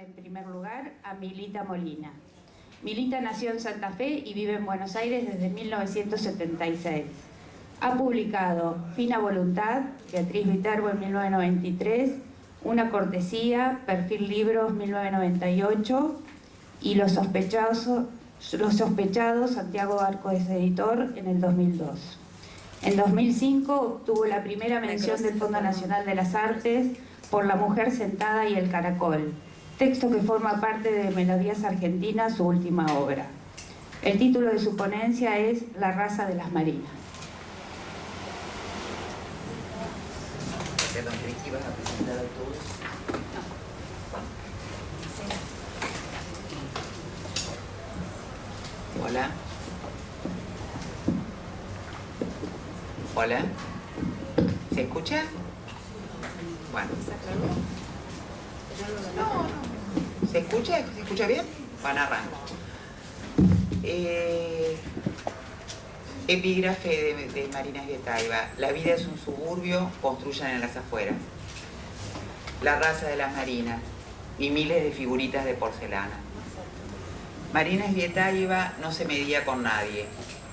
en primer lugar a Milita Molina. Milita nació en Santa Fe y vive en Buenos Aires desde 1976. Ha publicado Fina Voluntad, Beatriz Viterbo en 1993, Una Cortesía, Perfil Libros 1998 y Los Sospechados, Santiago Arcos Editor en el 2002. En 2005 obtuvo la primera mención del Fondo Nacional de las Artes por La Mujer Sentada y el Caracol, texto que forma parte de Melodías Argentinas, su última obra. El título de su ponencia es La raza de las marinas. Perdón, ¿crees que ibas a presentar a todos? No. Hola. Hola. ¿Se escucha? Bueno. No. ¿Se escucha? ¿Se escucha bien? Van a arrancar. Epígrafe de Marina Svietayeva. La vida es un suburbio, construyan en las afueras. La raza de las marinas y miles de figuritas de porcelana. Marina Svietayeva no se medía con nadie,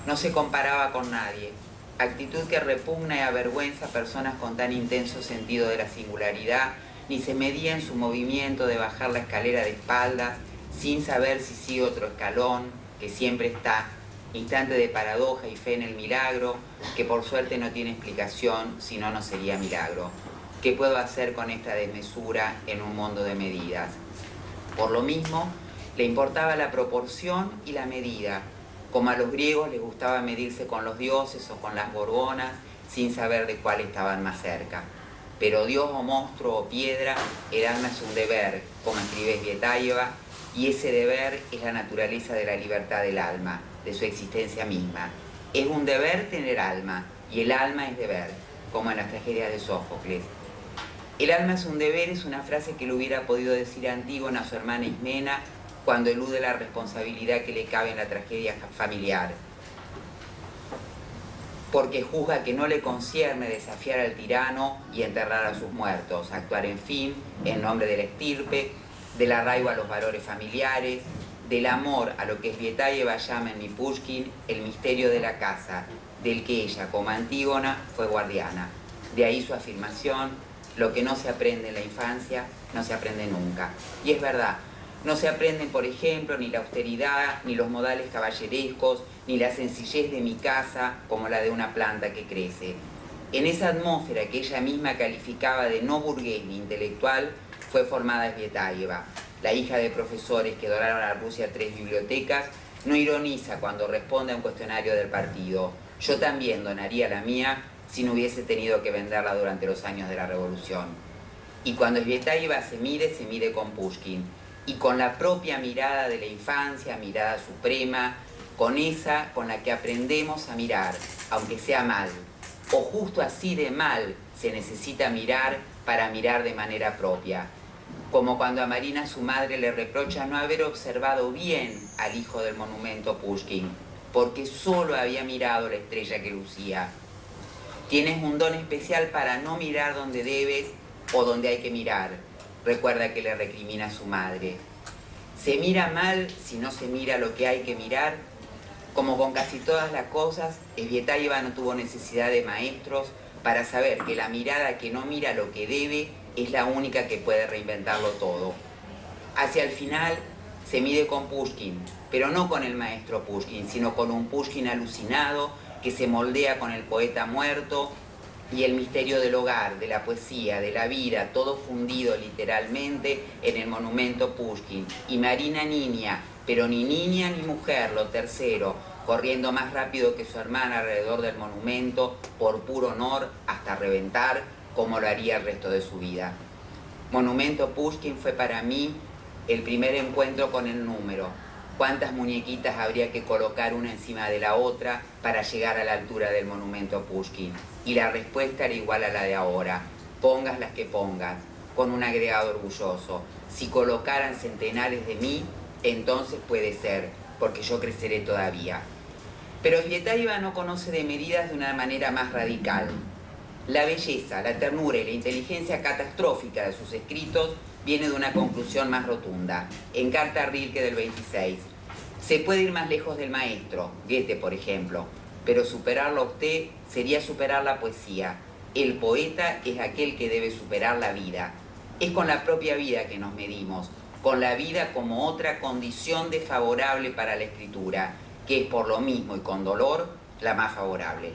no se comparaba con nadie. Actitud que repugna y avergüenza a personas con tan intenso sentido de la singularidad, ni se medía en su movimiento de bajar la escalera de espaldas, sin saber si sigue otro escalón, que siempre está, instante de paradoja y fe en el milagro, que por suerte no tiene explicación, si no, no sería milagro. ¿Qué puedo hacer con esta desmesura en un mundo de medidas? Por lo mismo, le importaba la proporción y la medida, como a los griegos les gustaba medirse con los dioses o con las gorgonas, sin saber de cuál estaban más cerca. Pero Dios o monstruo o piedra, el alma es un deber, como escribe Svietayeva, y ese deber es la naturaleza de la libertad del alma, de su existencia misma. Es un deber tener alma, y el alma es deber, como en las tragedias de Sófocles. El alma es un deber es una frase que le hubiera podido decir Antígona a su hermana Ismena cuando elude la responsabilidad que le cabe en la tragedia familiar, porque juzga que no le concierne desafiar al tirano y enterrar a sus muertos, actuar en fin, en nombre de la estirpe, del arraigo a los valores familiares, del amor a lo que Svietayeva llama en Pushkin el misterio de la casa, del que ella, como Antígona, fue guardiana. De ahí su afirmación: lo que no se aprende en la infancia, no se aprende nunca. Y es verdad, no se aprenden, por ejemplo, ni la austeridad, ni los modales caballerescos, ni la sencillez de mi casa, como la de una planta que crece. En esa atmósfera que ella misma calificaba de no burgués ni intelectual, fue formada Svietayeva. La hija de profesores que donaron a Rusia 3 bibliotecas no ironiza cuando responde a un cuestionario del partido. Yo también donaría la mía si no hubiese tenido que venderla durante los años de la Revolución. Y cuando Svietayeva se mide con Pushkin. Y con la propia mirada de la infancia, mirada suprema, con esa con la que aprendemos a mirar, aunque sea mal. O justo así de mal se necesita mirar para mirar de manera propia. Como cuando a Marina, su madre, le reprocha no haber observado bien al hijo del monumento Pushkin, porque solo había mirado la estrella que lucía. Tienes un don especial para no mirar donde debes o donde hay que mirar, recuerda que le recrimina a su madre. Se mira mal si no se mira lo que hay que mirar. Como con casi todas las cosas, Svietayeva no tuvo necesidad de maestros para saber que la mirada que no mira lo que debe es la única que puede reinventarlo todo. Hacia el final se mide con Pushkin, pero no con el maestro Pushkin, sino con un Pushkin alucinado que se moldea con el poeta muerto y el misterio del hogar, de la poesía, de la vida, todo fundido literalmente en el monumento Pushkin. Y Marina niña, pero ni niña ni mujer, lo tercero, corriendo más rápido que su hermana alrededor del monumento, por puro honor, hasta reventar, como lo haría el resto de su vida. Monumento Pushkin fue para mí el primer encuentro con el número. ¿Cuántas muñequitas habría que colocar una encima de la otra para llegar a la altura del monumento Pushkin? Y la respuesta era igual a la de ahora. Pongas las que pongas, con un agregado orgulloso. Si colocaran centenares de mí, entonces puede ser, porque yo creceré todavía. Pero Svietayeva no conoce de medidas de una manera más radical. La belleza, la ternura y la inteligencia catastrófica de sus escritos viene de una conclusión más rotunda. En Carta a Rilke del 26. Se puede ir más lejos del maestro, Goethe por ejemplo, pero superarlo a usted sería superar la poesía. El poeta es aquel que debe superar la vida. Es con la propia vida que nos medimos, con la vida como otra condición desfavorable para la escritura, que es por lo mismo y con dolor la más favorable.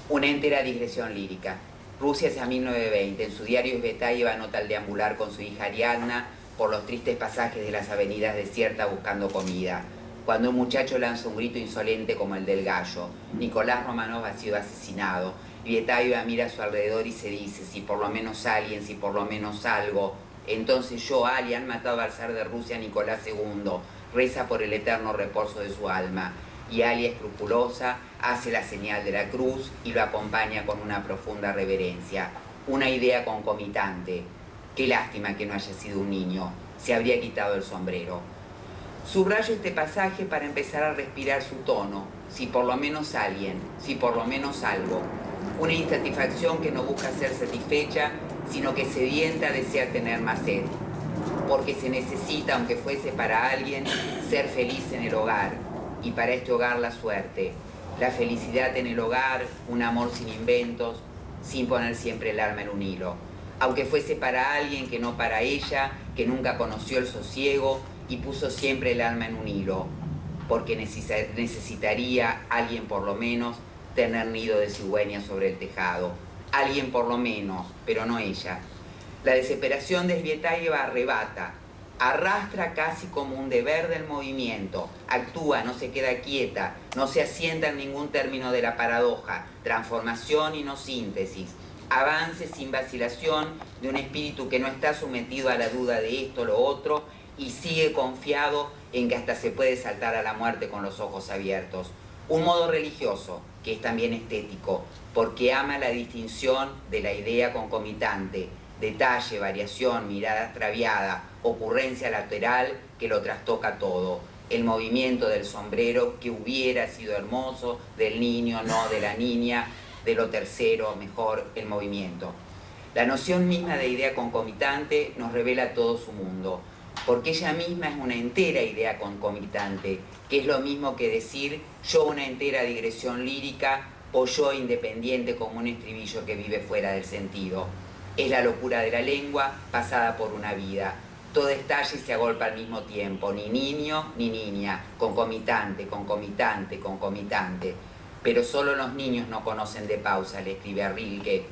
Una entera digresión lírica. Rusia hacia 1920. En su diario Svetaeva anota al deambular con su hija Ariadna por los tristes pasajes de las avenidas desiertas buscando comida. Cuando un muchacho lanza un grito insolente como el del gallo. Nicolás Romanov ha sido asesinado. Svetaeva mira a su alrededor y se dice, si por lo menos alguien, si por lo menos algo. Entonces yo, Ali, han matado al zar de Rusia, Nicolás II. Reza por el eterno reposo de su alma. Y Ali, escrupulosa, hace la señal de la cruz y lo acompaña con una profunda reverencia. Una idea concomitante. Qué lástima que no haya sido un niño. Se habría quitado el sombrero. Subrayo este pasaje para empezar a respirar su tono. Si por lo menos alguien, si por lo menos algo. Una insatisfacción que no busca ser satisfecha, sino que sedienta desea tener más sed. Porque se necesita, aunque fuese para alguien, ser feliz en el hogar. Y para este hogar la suerte. La felicidad en el hogar, un amor sin inventos, sin poner siempre el alma en un hilo. Aunque fuese para alguien que no para ella, que nunca conoció el sosiego y puso siempre el alma en un hilo. Porque necesitaría alguien por lo menos tener nido de cigüeña sobre el tejado. Alguien por lo menos, pero no ella. La desesperación de Svetaeva arrebata, arrastra casi como un deber del movimiento, actúa, no se queda quieta, no se asienta en ningún término de la paradoja, transformación y no síntesis, avance sin vacilación de un espíritu que no está sometido a la duda de esto o lo otro y sigue confiado en que hasta se puede saltar a la muerte con los ojos abiertos. Un modo religioso, que es también estético, porque ama la distinción de la idea concomitante, detalle, variación, mirada extraviada, ocurrencia lateral que lo trastoca todo. El movimiento del sombrero que hubiera sido hermoso, del niño, no de la niña, de lo tercero, mejor, el movimiento. La noción misma de idea concomitante nos revela todo su mundo, porque ella misma es una entera idea concomitante, que es lo mismo que decir yo una entera digresión lírica o yo independiente como un estribillo que vive fuera del sentido. Es la locura de la lengua pasada por una vida. Todo estalla y se agolpa al mismo tiempo, ni niño ni niña, concomitante, concomitante, concomitante. Pero solo los niños no conocen de pausa, le escribe a Rilke,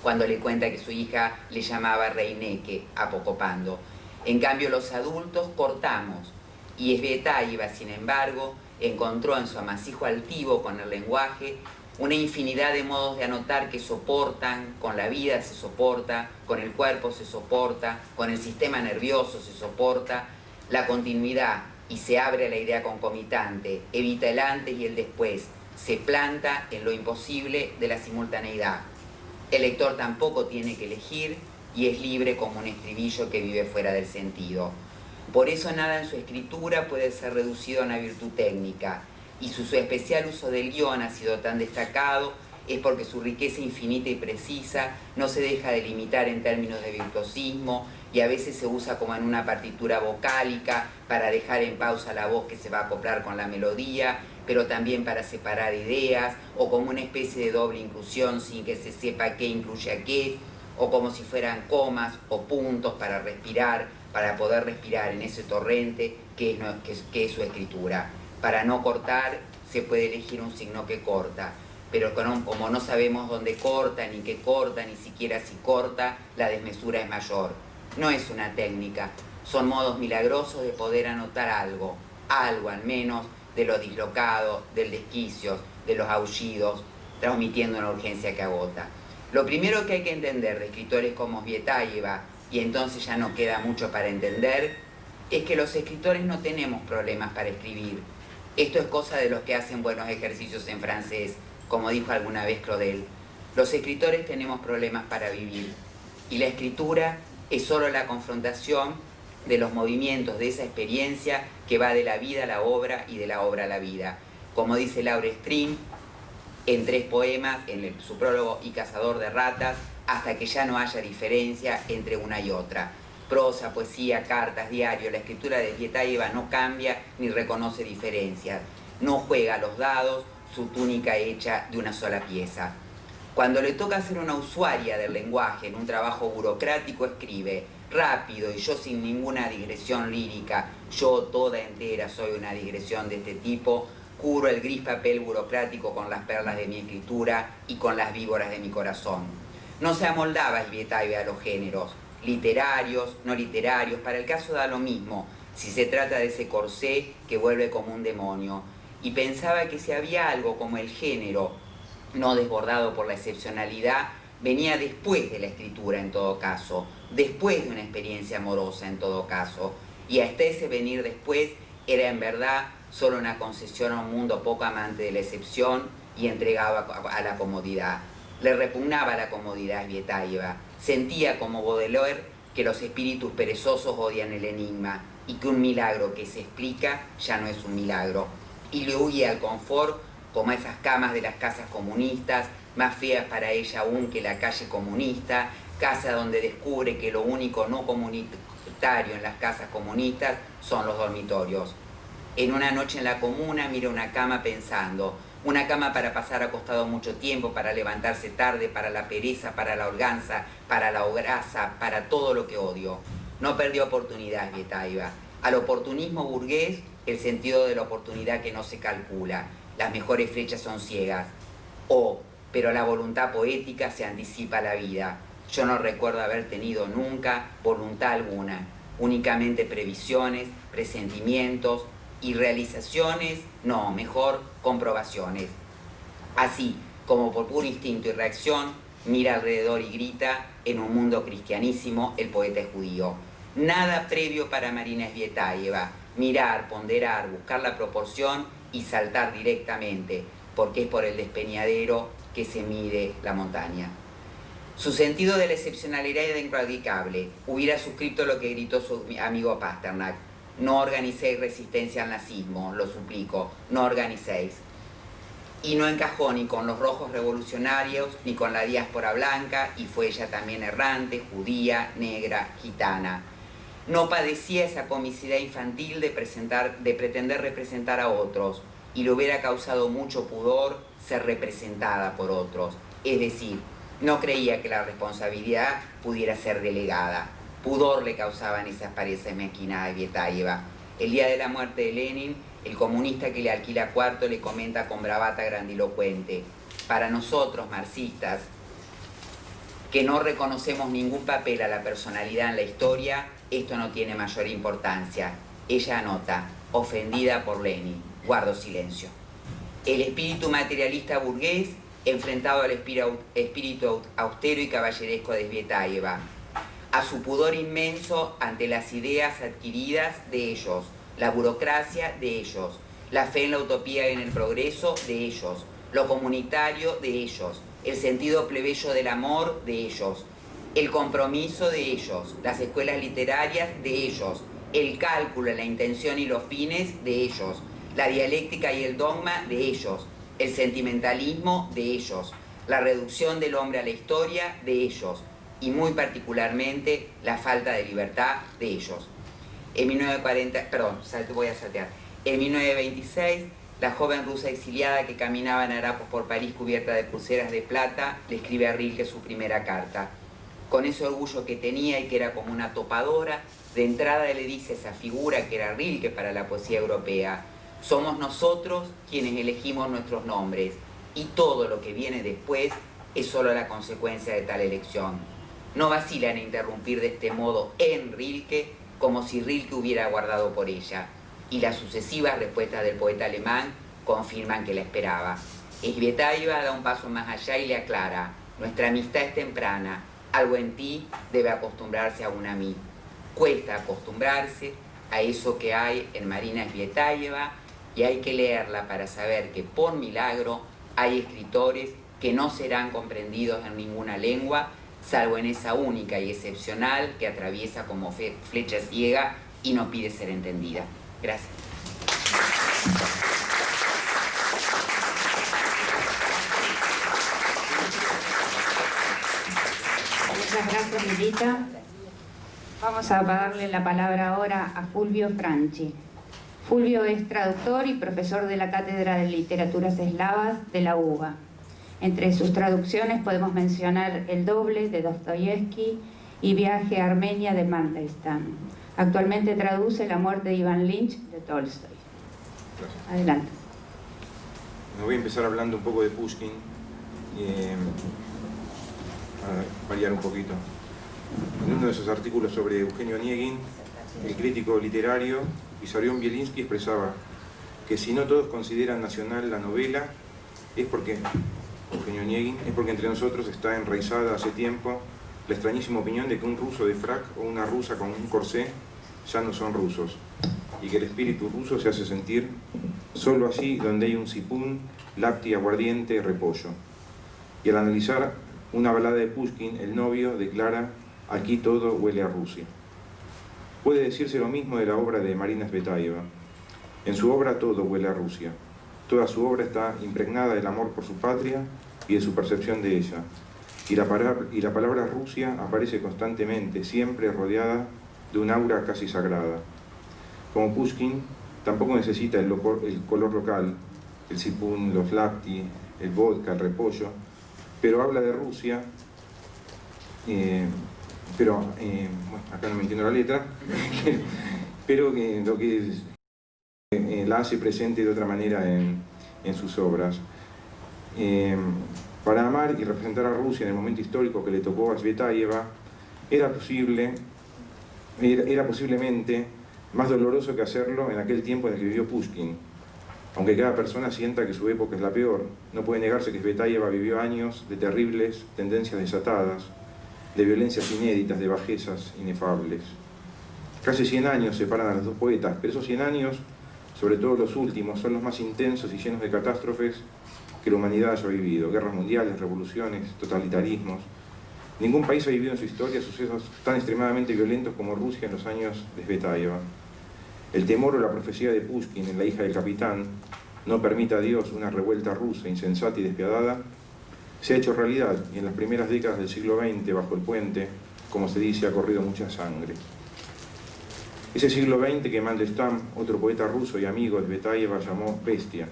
cuando le cuenta que su hija le llamaba Reineke, apocopando. En cambio los adultos cortamos, y Svetaeva, sin embargo, encontró en su amasijo altivo con el lenguaje una infinidad de modos de anotar que soportan, con la vida se soporta, con el cuerpo se soporta, con el sistema nervioso se soporta, la continuidad y se abre a la idea concomitante, evita el antes y el después, se planta en lo imposible de la simultaneidad. El lector tampoco tiene que elegir y es libre como un estribillo que vive fuera del sentido. Por eso nada en su escritura puede ser reducido a una virtud técnica, y su especial uso del guión ha sido tan destacado es porque su riqueza infinita y precisa no se deja de limitar en términos de virtuosismo y a veces se usa como en una partitura vocálica para dejar en pausa la voz que se va a acoplar con la melodía, pero también para separar ideas o como una especie de doble inclusión sin que se sepa qué incluye a qué, o como si fueran comas o puntos para respirar, para poder respirar en ese torrente que es su escritura. Para no cortar se puede elegir un signo que corta, pero como no sabemos dónde corta, ni qué corta, ni siquiera si corta, la desmesura es mayor. No es una técnica, son modos milagrosos de poder anotar algo al menos, de lo dislocado, del desquicio, de los aullidos, transmitiendo una urgencia que agota. Lo primero que hay que entender de escritores como Svetaeva, y entonces ya no queda mucho para entender, es que los escritores no tenemos problemas para escribir. Esto es cosa de los que hacen buenos ejercicios en francés, como dijo alguna vez Claudel. Los escritores tenemos problemas para vivir, y la escritura es solo la confrontación de los movimientos de esa experiencia que va de la vida a la obra y de la obra a la vida. Como dice Laura String en 3 poemas, su prólogo y Cazador de ratas, hasta que ya no haya diferencia entre una y otra. prosa, poesía, cartas, diario. La escritura de Svietáeva no cambia ni reconoce diferencias. No juega a los dados, su túnica hecha de una sola pieza. Cuando le toca ser una usuaria del lenguaje en un trabajo burocrático, escribe rápido y yo sin ninguna digresión lírica, yo toda entera soy una digresión de este tipo, cubro el gris papel burocrático con las perlas de mi escritura y con las víboras de mi corazón. No se amoldaba Svietáeva a los géneros, literarios, no literarios, para el caso da lo mismo, si se trata de ese corsé que vuelve como un demonio, y pensaba que si había algo como el género, no desbordado por la excepcionalidad, venía después de la escritura en todo caso, después de una experiencia amorosa en todo caso, y hasta ese venir después era en verdad solo una concesión a un mundo poco amante de la excepción y entregado a la comodidad. Le repugnaba la comodidad a Svietáeva, sentía como Baudelaire que los espíritus perezosos odian el enigma y que un milagro que se explica ya no es un milagro, y le huía al confort como a esas camas de las casas comunistas, más feas para ella aún que la calle comunista, casa donde descubre que lo único no comunitario en las casas comunistas son los dormitorios. En una noche en la comuna mira una cama pensando, una cama para pasar acostado mucho tiempo, para levantarse tarde, para la pereza, para la holganza, para la grasa, para todo lo que odio. No perdió oportunidad Svietáeva. Al oportunismo burgués, el sentido de la oportunidad que no se calcula. Las mejores flechas son ciegas. Pero la voluntad poética se anticipa a la vida. Yo no recuerdo haber tenido nunca voluntad alguna, únicamente previsiones, presentimientos y realizaciones, no, mejor, comprobaciones. Así, como por puro instinto y reacción, mira alrededor y grita, en un mundo cristianísimo, el poeta es judío. Nada previo para Marina Svietáeva, mirar, ponderar, buscar la proporción y saltar directamente, porque es por el despeñadero que se mide la montaña. Su sentido de la excepcionalidad era incuadricable. Hubiera suscrito lo que gritó su amigo Pasternak. No organicéis resistencia al nazismo, lo suplico, no organicéis. Y no encajó ni con los rojos revolucionarios, ni con la diáspora blanca, y fue ella también errante, judía, negra, gitana. No padecía esa comicidad infantil de pretender representar a otros, y le hubiera causado mucho pudor ser representada por otros. Es decir, no creía que la responsabilidad pudiera ser delegada. Pudor le causaban esas pareces mezquinas de Svietáeva. El día de la muerte de Lenin, el comunista que le alquila cuarto le comenta con bravata grandilocuente: para nosotros, marxistas, que no reconocemos ningún papel a la personalidad en la historia, esto no tiene mayor importancia. Ella anota, ofendida por Lenin, guardo silencio. El espíritu materialista burgués enfrentado al espíritu austero y caballeresco de Svietáeva, a su pudor inmenso ante las ideas adquiridas de ellos, la burocracia de ellos, la fe en la utopía y en el progreso de ellos, lo comunitario de ellos, el sentido plebeyo del amor de ellos, el compromiso de ellos, las escuelas literarias de ellos, el cálculo, la intención y los fines de ellos, la dialéctica y el dogma de ellos, el sentimentalismo de ellos, la reducción del hombre a la historia de ellos, y muy particularmente la falta de libertad de ellos. En 1926, la joven rusa exiliada que caminaba en harapos por París cubierta de pulseras de plata, le escribe a Rilke su primera carta. Con ese orgullo que tenía y que era como una topadora, de entrada le dice esa figura que era Rilke para la poesía europea: somos nosotros quienes elegimos nuestros nombres, y todo lo que viene después es solo la consecuencia de tal elección. No vacila en interrumpir de este modo en Rilke, como si Rilke hubiera aguardado por ella, y las sucesivas respuestas del poeta alemán confirman que la esperaba. Svietáeva da un paso más allá y le aclara: nuestra amistad es temprana, algo en ti debe acostumbrarse aún a mí. Cuesta acostumbrarse a eso que hay en Marina Svietáeva, y hay que leerla para saber que por milagro hay escritores que no serán comprendidos en ninguna lengua, salvo en esa única y excepcional que atraviesa como flecha ciega y no pide ser entendida. Gracias. Muchas gracias, Milita. Vamos a darle la palabra ahora a Fulvio Franchi. Fulvio es traductor y profesor de la Cátedra de Literaturas Eslavas de la UBA. Entre sus traducciones podemos mencionar El doble de Dostoyevsky y Viaje a Armenia de Mandelstam. Actualmente traduce La muerte de Iván Lynch de Tolstoy. Gracias. Adelante. Me voy a empezar hablando un poco de Pushkin, para variar un poquito. En uno de sus artículos sobre Eugenio Onegin, el crítico literario, Vissarion Bielinski expresaba que si no todos consideran nacional la novela, es porque, Eugenio Onegin, es porque entre nosotros está enraizada hace tiempo la extrañísima opinión de que un ruso de frac o una rusa con un corsé ya no son rusos, y que el espíritu ruso se hace sentir solo allí donde hay un sipún, lapti, aguardiente, repollo. Y al analizar una balada de Pushkin, el novio declara: aquí todo huele a Rusia. Puede decirse lo mismo de la obra de Marina Tsvetaeva. En su obra todo huele a Rusia. Toda su obra está impregnada del amor por su patria y de su percepción de ella. Y la palabra Rusia aparece constantemente, siempre rodeada de un aura casi sagrada. Como Pushkin, tampoco necesita el color local, el sipún, los lapti, el vodka, el repollo, pero habla de Rusia, bueno, acá no me entiendo la letra, pero lo que la hace presente de otra manera en sus obras. Para amar y representar a Rusia en el momento histórico que le tocó a Tsvetaeva, era posiblemente más doloroso que hacerlo en aquel tiempo en el que vivió Pushkin. Aunque cada persona sienta que su época es la peor, no puede negarse que Tsvetaeva vivió años de terribles tendencias desatadas, de violencias inéditas, de bajezas inefables. Casi 100 años separan a los dos poetas, pero esos 100 años, sobre todo los últimos, son los más intensos y llenos de catástrofes que la humanidad haya vivido. Guerras mundiales, revoluciones, totalitarismos. Ningún país ha vivido en su historia sucesos tan extremadamente violentos como Rusia en los años de Tsvetaeva. El temor o la profecía de Pushkin en La hija del capitán, no permita a Dios una revuelta rusa insensata y despiadada, se ha hecho realidad, y en las primeras décadas del siglo XX, bajo el puente, como se dice, ha corrido mucha sangre. Ese siglo XX que Mandelstam, otro poeta ruso y amigo de Tsvetaeva, llamó bestia,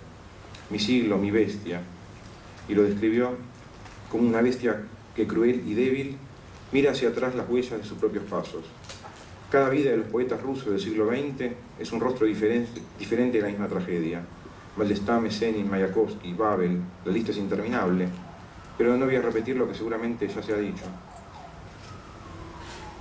mi siglo, mi bestia, y lo describió como una bestia que, cruel y débil, mira hacia atrás las huellas de sus propios pasos. Cada vida de los poetas rusos del siglo XX es un rostro diferente de la misma tragedia. Mandelstam, Esenin, Mayakovsky, Babel, la lista es interminable, pero no voy a repetir lo que seguramente ya se ha dicho.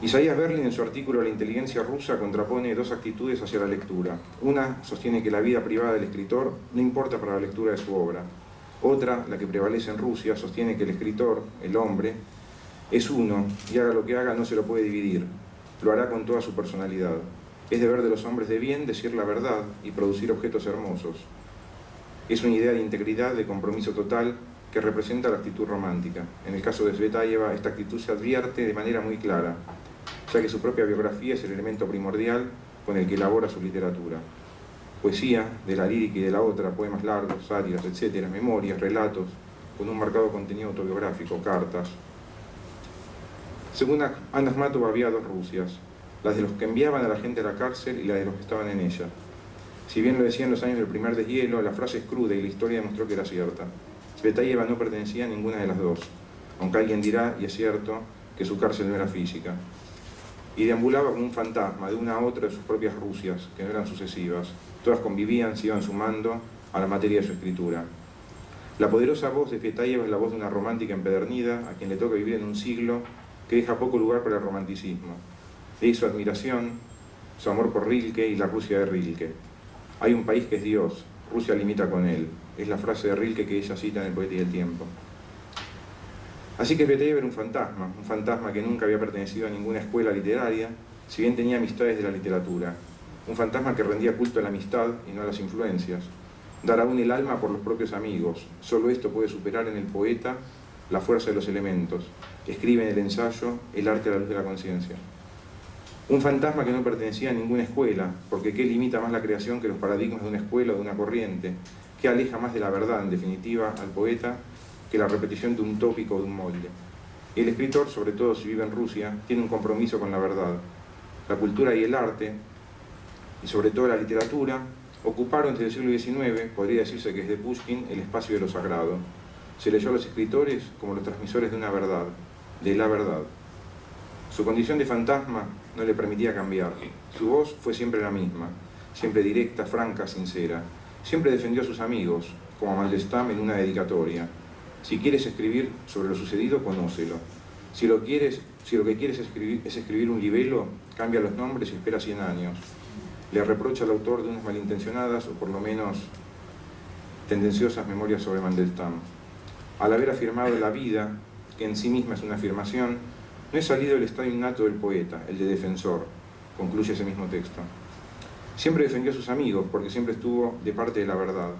Isaiah Berlin, en su artículo La inteligencia rusa, contrapone dos actitudes hacia la lectura. Una sostiene que la vida privada del escritor no importa para la lectura de su obra. Otra, la que prevalece en Rusia, sostiene que el escritor, el hombre, es uno, y haga lo que haga no se lo puede dividir. Lo hará con toda su personalidad. Es deber de los hombres de bien decir la verdad y producir objetos hermosos. Es una idea de integridad, de compromiso total, que representa la actitud romántica. En el caso de Tsvetaeva, esta actitud se advierte de manera muy clara, ya que su propia biografía es el elemento primordial con el que elabora su literatura. Poesía, de la lírica y de la otra, poemas largos, sátiras, etc., memorias, relatos, con un marcado contenido autobiográfico, cartas. Según Anna Akhmatova, había dos Rusias, las de los que enviaban a la gente a la cárcel y la de los que estaban en ella. Si bien lo decían los años del primer deshielo, la frase es cruda y la historia demostró que era cierta. Tsvetaeva no pertenecía a ninguna de las dos, aunque alguien dirá, y es cierto, que su cárcel no era física. Y deambulaba como un fantasma de una a otra de sus propias Rusias, que no eran sucesivas. Todas convivían, se iban sumando a la materia de su escritura. La poderosa voz de Tsvetaeva es la voz de una romántica empedernida, a quien le toca vivir en un siglo que deja poco lugar para el romanticismo. De ahí su admiración, su amor por Rilke y la Rusia de Rilke. Hay un país que es Dios, Rusia limita con él. Es la frase de Rilke que ella cita en El poeta y el tiempo. Así que Tsvetaeva era un fantasma que nunca había pertenecido a ninguna escuela literaria, si bien tenía amistades de la literatura. Un fantasma que rendía culto a la amistad y no a las influencias. Dar aún el alma por los propios amigos. Solo esto puede superar en el poeta la fuerza de los elementos. Escribe en el ensayo El arte a la luz de la conciencia. Un fantasma que no pertenecía a ninguna escuela, porque ¿qué limita más la creación que los paradigmas de una escuela o de una corriente? ¿Qué aleja más de la verdad, en definitiva, al poeta, que la repetición de un tópico o de un molde? El escritor, sobre todo si vive en Rusia, tiene un compromiso con la verdad. La cultura y el arte, y sobre todo la literatura, ocuparon desde el siglo XIX, podría decirse que desde Pushkin, el espacio de lo sagrado. Se leyó a los escritores como los transmisores de una verdad, de la verdad. Su condición de fantasma no le permitía cambiar. Su voz fue siempre la misma, siempre directa, franca, sincera. Siempre defendió a sus amigos, como a Mandelstam en una dedicatoria. Si quieres escribir sobre lo sucedido, conócelo. Si lo que quieres es escribir un libelo, cambia los nombres y espera 100 años. Le reprocha al autor de unas malintencionadas o por lo menos tendenciosas memorias sobre Mandelstam. Al haber afirmado la vida, que en sí misma es una afirmación, no es salido del estado innato del poeta, el de defensor, concluye ese mismo texto. Siempre defendió a sus amigos porque siempre estuvo de parte de la verdad.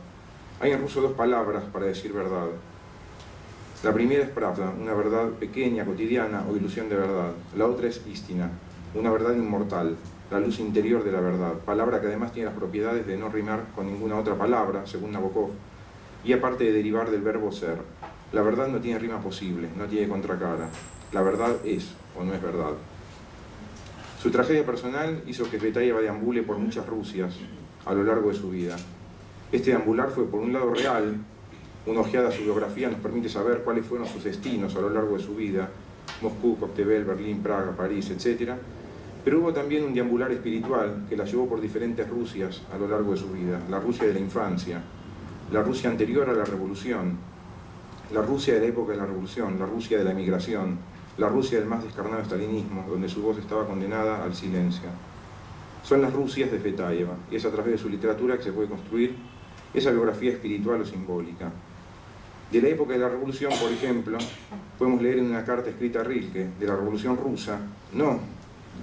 Hay en ruso 2 palabras para decir verdad. La primera es pravda, una verdad pequeña, cotidiana o ilusión de verdad. La otra es istina, una verdad inmortal, la luz interior de la verdad, palabra que además tiene las propiedades de no rimar con ninguna otra palabra, según Nabokov, y aparte de derivar del verbo ser. La verdad no tiene rima posible, no tiene contracara. La verdad es o no es verdad. Su tragedia personal hizo que Tsvetaeva deambule por muchas Rusias a lo largo de su vida. Este deambular fue por un lado real. Una ojeada a su biografía nos permite saber cuáles fueron sus destinos a lo largo de su vida: Moscú, Koktebel, Berlín, Praga, París, etc. Pero hubo también un deambular espiritual que la llevó por diferentes Rusias a lo largo de su vida. La Rusia de la infancia, la Rusia anterior a la revolución, la Rusia de la época de la revolución, la Rusia de la emigración, la Rusia del más descarnado estalinismo, donde su voz estaba condenada al silencio. Son las Rusias de Tsvetaeva, y es a través de su literatura que se puede construir esa biografía espiritual o simbólica. De la época de la revolución, por ejemplo, podemos leer en una carta escrita a Rilke de la revolución rusa, no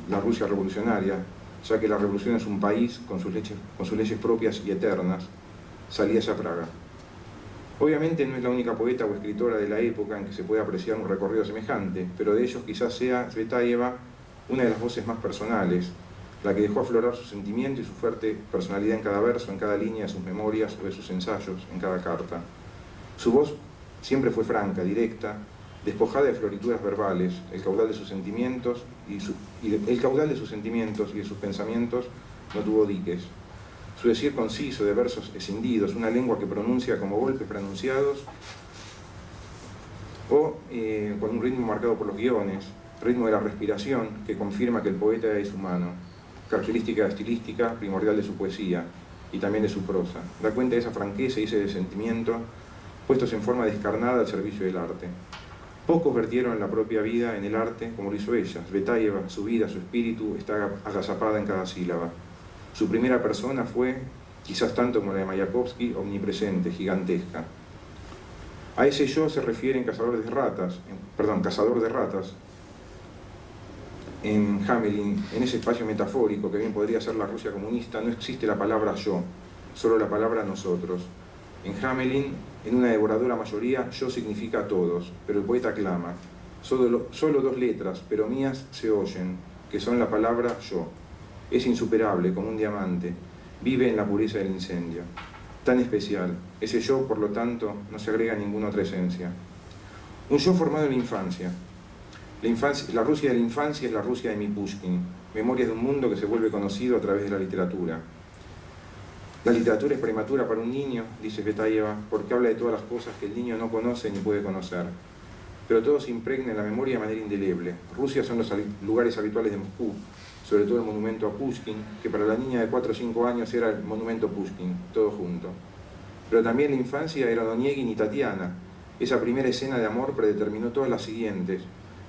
la Rusia revolucionaria, ya que la revolución es un país con sus leyes propias y eternas, salía hacia Praga. Obviamente no es la única poeta o escritora de la época en que se puede apreciar un recorrido semejante, pero de ellos quizás sea Tsvetaeva una de las voces más personales, la que dejó aflorar su sentimiento y su fuerte personalidad en cada verso, en cada línea de sus memorias o de sus ensayos, en cada carta. Su voz siempre fue franca, directa, despojada de florituras verbales. El caudal de sus sentimientos y de sus pensamientos no tuvo diques. Su decir conciso, de versos escindidos, una lengua que pronuncia como golpes pronunciados o con un ritmo marcado por los guiones, ritmo de la respiración que confirma que el poeta es humano, característica estilística primordial de su poesía y también de su prosa. Da cuenta de esa franqueza y ese sentimiento puestos en forma descarnada al servicio del arte. Pocos vertieron la propia vida en el arte como lo hizo ella. Tsvetaeva, su vida, su espíritu, está agazapada en cada sílaba. Su primera persona fue, quizás tanto como la de Mayakovsky, omnipresente, gigantesca. A ese yo se refieren Cazador de Ratas, en Hamelin, en ese espacio metafórico que bien podría ser la Rusia comunista, no existe la palabra yo, solo la palabra nosotros. En Hamelin, en una devoradora mayoría, yo significa todos, pero el poeta clama, solo 2 letras, pero mías se oyen, que son la palabra yo. Es insuperable, como un diamante, vive en la pureza del incendio. Tan especial, ese yo, por lo tanto, no se agrega a ninguna otra esencia. Un yo formado en la infancia. La Rusia de la infancia es la Rusia de mi Pushkin, memorias de un mundo que se vuelve conocido a través de la literatura. La literatura es prematura para un niño, dice Tsvetaeva, porque habla de todas las cosas que el niño no conoce ni puede conocer. Pero todo se impregna en la memoria de manera indeleble. Rusia son los lugares habituales de Moscú, sobre todo el monumento a Pushkin, que para la niña de 4 o 5 años era el monumento Pushkin, todo junto. Pero también la infancia era Onegin y Tatiana. Esa primera escena de amor predeterminó todas las siguientes,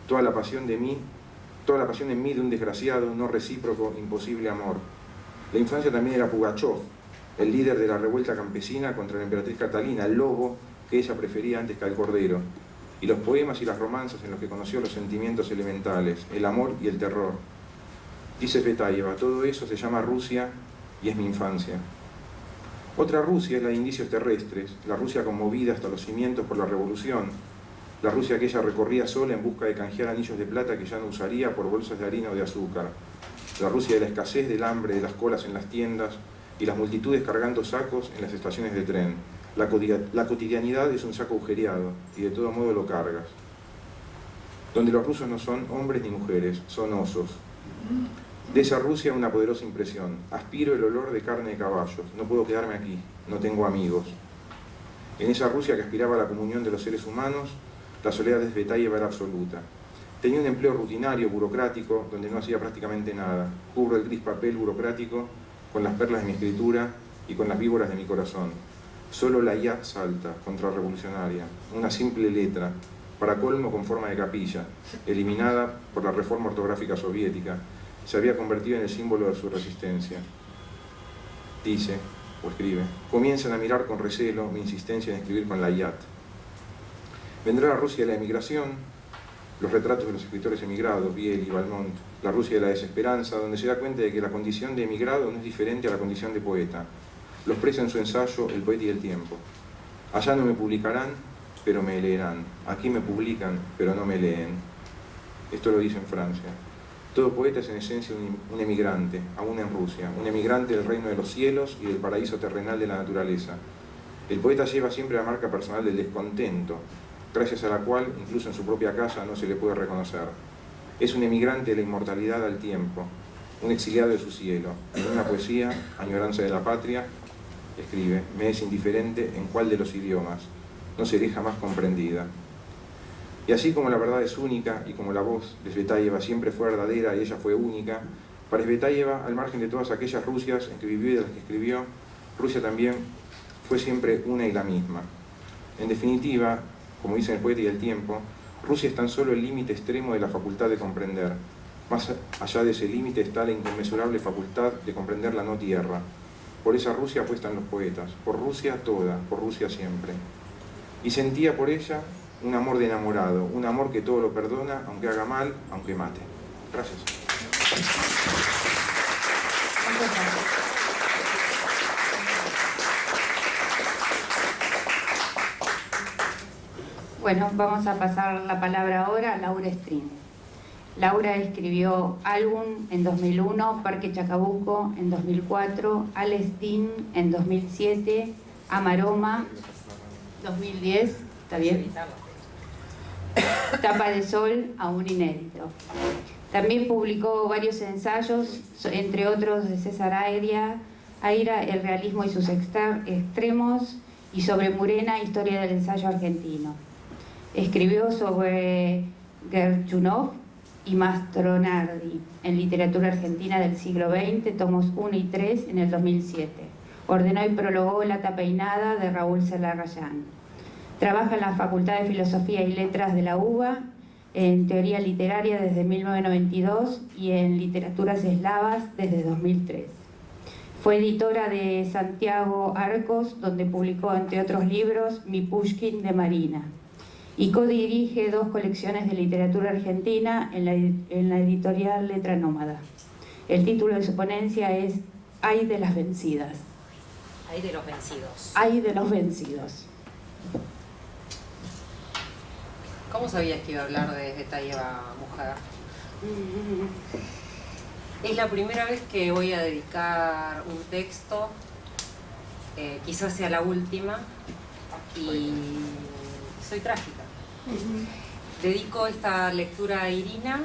toda la pasión en mí de un desgraciado, no recíproco, imposible amor. La infancia también era Pugachov, el líder de la revuelta campesina contra la emperatriz Catalina, el lobo que ella prefería antes que al cordero, y los poemas y las romanzas en los que conoció los sentimientos elementales, el amor y el terror. Dice Tsvetaeva, todo eso se llama Rusia y es mi infancia. Otra Rusia es la de indicios terrestres, la Rusia conmovida hasta los cimientos por la revolución, la Rusia que ella recorría sola en busca de canjear anillos de plata que ya no usaría por bolsas de harina o de azúcar, la Rusia de la escasez, del hambre, de las colas en las tiendas y las multitudes cargando sacos en las estaciones de tren. La cotidianidad es un saco agujereado y de todo modo lo cargas. Donde los rusos no son hombres ni mujeres, son osos. De esa Rusia una poderosa impresión. Aspiro el olor de carne de caballos. No puedo quedarme aquí. No tengo amigos. En esa Rusia que aspiraba a la comunión de los seres humanos, la soledad de Tsvetaeva era absoluta. Tenía un empleo rutinario, burocrático, donde no hacía prácticamente nada. Cubro el gris papel burocrático con las perlas de mi escritura y con las víboras de mi corazón. Solo la ya salta, contrarrevolucionaria, una simple letra, para colmo con forma de capilla, eliminada por la reforma ortográfica soviética, se había convertido en el símbolo de su resistencia. Dice, o escribe, comienzan a mirar con recelo mi insistencia en escribir con la yat. Vendrá a Rusia la emigración, los retratos de los escritores emigrados, Biel y Valmont, la Rusia de la desesperanza, donde se da cuenta de que la condición de emigrado no es diferente a la condición de poeta. Lo expresa en su ensayo El poeta y el tiempo. Allá no me publicarán, pero me leerán. Aquí me publican, pero no me leen. Esto lo dice en Francia. Todo poeta es en esencia un emigrante, aún en Rusia, un emigrante del reino de los cielos y del paraíso terrenal de la naturaleza. El poeta lleva siempre la marca personal del descontento, gracias a la cual, incluso en su propia casa, no se le puede reconocer. Es un emigrante de la inmortalidad al tiempo, un exiliado de su cielo. En una poesía, Añoranza de la patria, escribe, me es indiferente en cuál de los idiomas, no seré jamás comprendida. Y así como la verdad es única y como la voz de Tsvetaeva siempre fue verdadera y ella fue única, para Tsvetaeva, al margen de todas aquellas Rusias en que vivió y de las que escribió, Rusia también fue siempre una y la misma. En definitiva, como dice el poeta y el tiempo, Rusia es tan solo el límite extremo de la facultad de comprender. Más allá de ese límite está la inconmensurable facultad de comprender la no tierra. Por esa Rusia apuestan los poetas, por Rusia toda, por Rusia siempre. Y sentía por ella un amor de enamorado, un amor que todo lo perdona, aunque haga mal, aunque mate. Gracias. Bueno, vamos a pasar la palabra ahora a Laura Strin. Laura escribió Álbum en 2001, Parque Chacabuco en 2004, Alex Dean en 2007, Amaroma 2010, ¿está bien? Tapa de Sol, aún inédito. También publicó varios ensayos, entre otros de César Aira, El realismo y sus extremos, y sobre Murena, Historia del ensayo argentino. Escribió sobre Gerchunov y Mastronardi en Literatura Argentina del siglo XX, tomos 1 y 3 en el 2007. Ordenó y prologó La Tapeinada de Raúl Celarrayán. Trabaja en la Facultad de Filosofía y Letras de la UBA, en Teoría Literaria desde 1992 y en Literaturas Eslavas desde 2003. Fue editora de Santiago Arcos, donde publicó, entre otros libros, Mi Pushkin de Marina. Y codirige 2 colecciones de literatura argentina en la editorial Letra Nómada. El título de su ponencia es Ay de las vencidas. Ay de los vencidos. Ay de los vencidos. ¿Cómo sabías que iba a hablar de Tsvetaeva, mujer? Es la primera vez que voy a dedicar un texto, quizás sea la última, y soy trágica. Dedico esta lectura a Irina,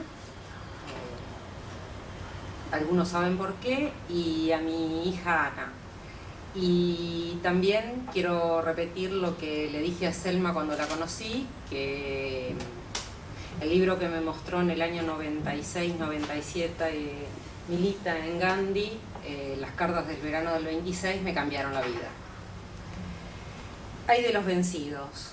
algunos saben por qué, y a mi hija Ana. Y también quiero repetir lo que le dije a Selma cuando la conocí, que el libro que me mostró en el año 96-97 milita en Gandhi, las cartas del verano del 26, me cambiaron la vida. Ay de los vencidos.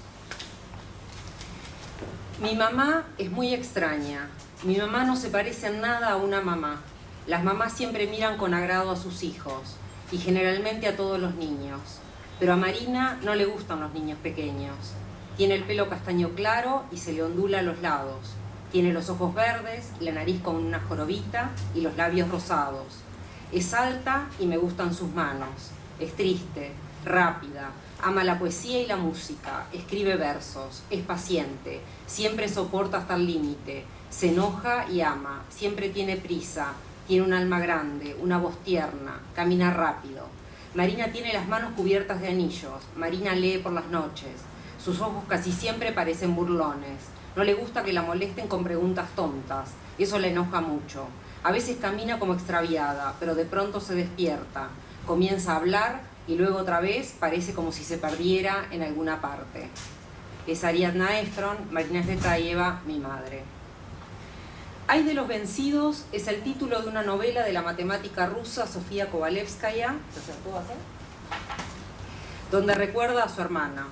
Mi mamá es muy extraña. Mi mamá no se parece en nada a una mamá. Las mamás siempre miran con agrado a sus hijos y generalmente a todos los niños. Pero a Marina no le gustan los niños pequeños. Tiene el pelo castaño claro y se le ondula a los lados. Tiene los ojos verdes, la nariz con una jorobita y los labios rosados. Es alta y me gustan sus manos. Es triste, rápida, ama la poesía y la música, escribe versos, es paciente, siempre soporta hasta el límite, se enoja y ama, siempre tiene prisa, tiene un alma grande, una voz tierna, camina rápido. Marina tiene las manos cubiertas de anillos, Marina lee por las noches, sus ojos casi siempre parecen burlones, no le gusta que la molesten con preguntas tontas, eso la enoja mucho. A veces camina como extraviada, pero de pronto se despierta, comienza a hablar y luego otra vez parece como si se perdiera en alguna parte. Es Ariadna Efron, Marina Tsvetaeva, mi madre. Hay de los vencidos es el título de una novela de la matemática rusa Sofía Kovalevskaya, donde recuerda a su hermana.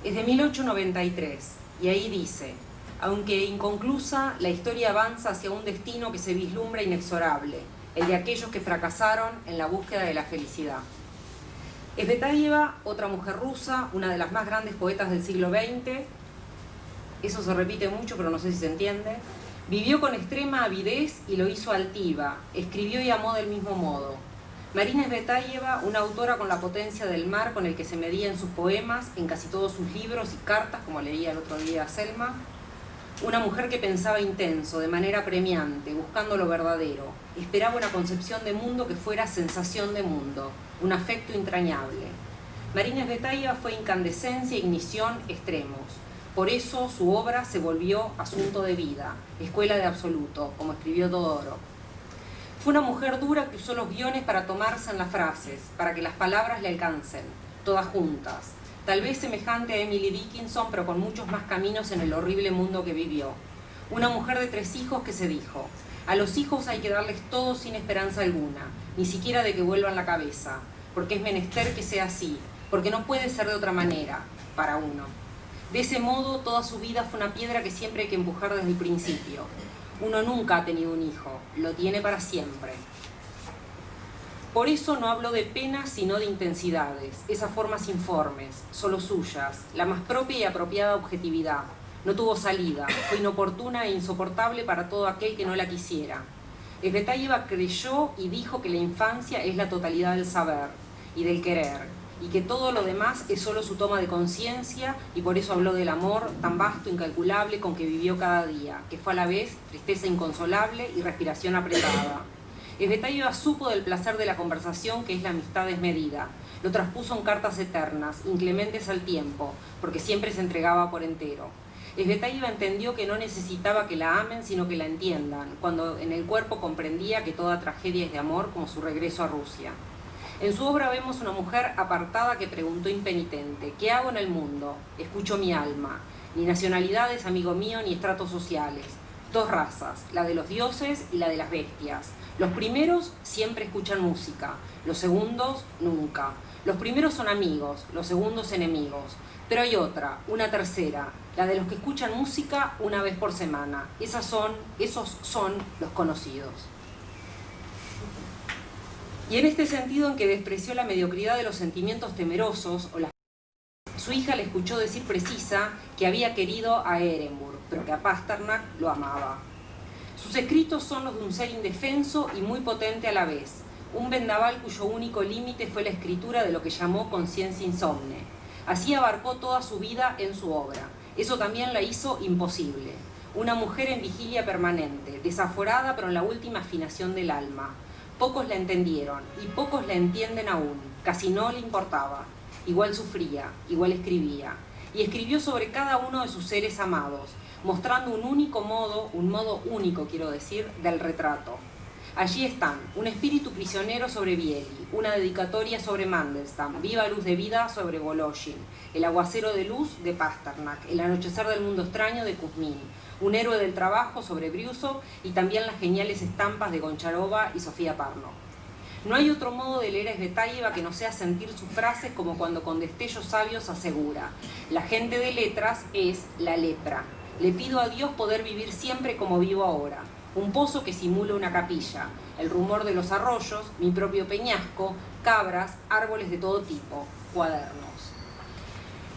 Es de 1893 y ahí dice: aunque inconclusa, la historia avanza hacia un destino que se vislumbra inexorable, el de aquellos que fracasaron en la búsqueda de la felicidad. Tsvetaeva, otra mujer rusa, una de las más grandes poetas del siglo XX, eso se repite mucho pero no sé si se entiende, vivió con extrema avidez y lo hizo altiva, escribió y amó del mismo modo. Marina Tsvetaeva, una autora con la potencia del mar con el que se medía en sus poemas, en casi todos sus libros y cartas, como leía el otro día Selma, una mujer que pensaba intenso, de manera premiante, buscando lo verdadero, esperaba una concepción de mundo que fuera sensación de mundo, un afecto entrañable. Marina Tsvetaeva fue incandescencia e ignición extremos. Por eso su obra se volvió asunto de vida, escuela de absoluto, como escribió Todoro. Fue una mujer dura que usó los guiones para tomarse en las frases, para que las palabras le alcancen, todas juntas. Tal vez semejante a Emily Dickinson, pero con muchos más caminos en el horrible mundo que vivió. Una mujer de 3 hijos que se dijo: a los hijos hay que darles todo sin esperanza alguna, ni siquiera de que vuelvan la cabeza, porque es menester que sea así, porque no puede ser de otra manera, para uno. De ese modo, toda su vida fue una piedra que siempre hay que empujar desde el principio. Uno nunca ha tenido un hijo, lo tiene para siempre. Por eso no hablo de penas, sino de intensidades, esas formas informes, solo suyas, la más propia y apropiada objetividad. No tuvo salida, fue inoportuna e insoportable para todo aquel que no la quisiera. Tsvetaeva creyó y dijo que la infancia es la totalidad del saber y del querer, y que todo lo demás es solo su toma de conciencia, y por eso habló del amor tan vasto, incalculable, con que vivió cada día, que fue a la vez tristeza inconsolable y respiración apretada. Tsvetaeva supo del placer de la conversación, que es la amistad desmedida. Lo traspuso en cartas eternas, inclementes al tiempo, porque siempre se entregaba por entero. Tsvetaeva entendió que no necesitaba que la amen, sino que la entiendan, cuando en el cuerpo comprendía que toda tragedia es de amor, como su regreso a Rusia. En su obra vemos una mujer apartada que preguntó impenitente: ¿qué hago en el mundo? Escucho mi alma. Ni nacionalidades, amigo mío, ni estratos sociales. 2 razas, la de los dioses y la de las bestias. Los primeros siempre escuchan música, los segundos nunca. Los primeros son amigos, los segundos enemigos. Pero hay otra, una tercera, la de los que escuchan música una vez por semana. Esos son los conocidos. Y en este sentido en que despreció la mediocridad de los sentimientos temerosos, su hija le escuchó decir precisa que había querido a Ehrenburg, pero que a Pasternak lo amaba. Sus escritos son los de un ser indefenso y muy potente a la vez, un vendaval cuyo único límite fue la escritura de lo que llamó conciencia insomne. Así abarcó toda su vida en su obra. Eso también la hizo imposible. Una mujer en vigilia permanente, desaforada pero en la última afinación del alma. Pocos la entendieron y pocos la entienden aún. Casi no le importaba. Igual sufría, igual escribía. Y escribió sobre cada uno de sus seres amados, mostrando un modo único, quiero decir, del retrato. Allí están: un espíritu prisionero sobre Bieli, una dedicatoria sobre Mandelstam, Viva luz de vida sobre Voloshin, El aguacero de luz de Pasternak, El anochecer del mundo extraño de Kuzmin, Un héroe del trabajo sobre Briusov y también las geniales estampas de Goncharova y Sofía Parno. No hay otro modo de leer a Tsvetaeva que no sea sentir sus frases como cuando con destellos sabios asegura: la gente de letras es la lepra. Le pido a Dios poder vivir siempre como vivo ahora. Un pozo que simula una capilla, el rumor de los arroyos, mi propio peñasco, cabras, árboles de todo tipo, cuadernos.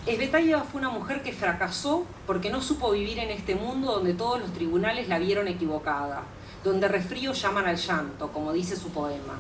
Tsvetaeva fue una mujer que fracasó porque no supo vivir en este mundo donde todos los tribunales la vieron equivocada, donde resfríos llaman al llanto, como dice su poema.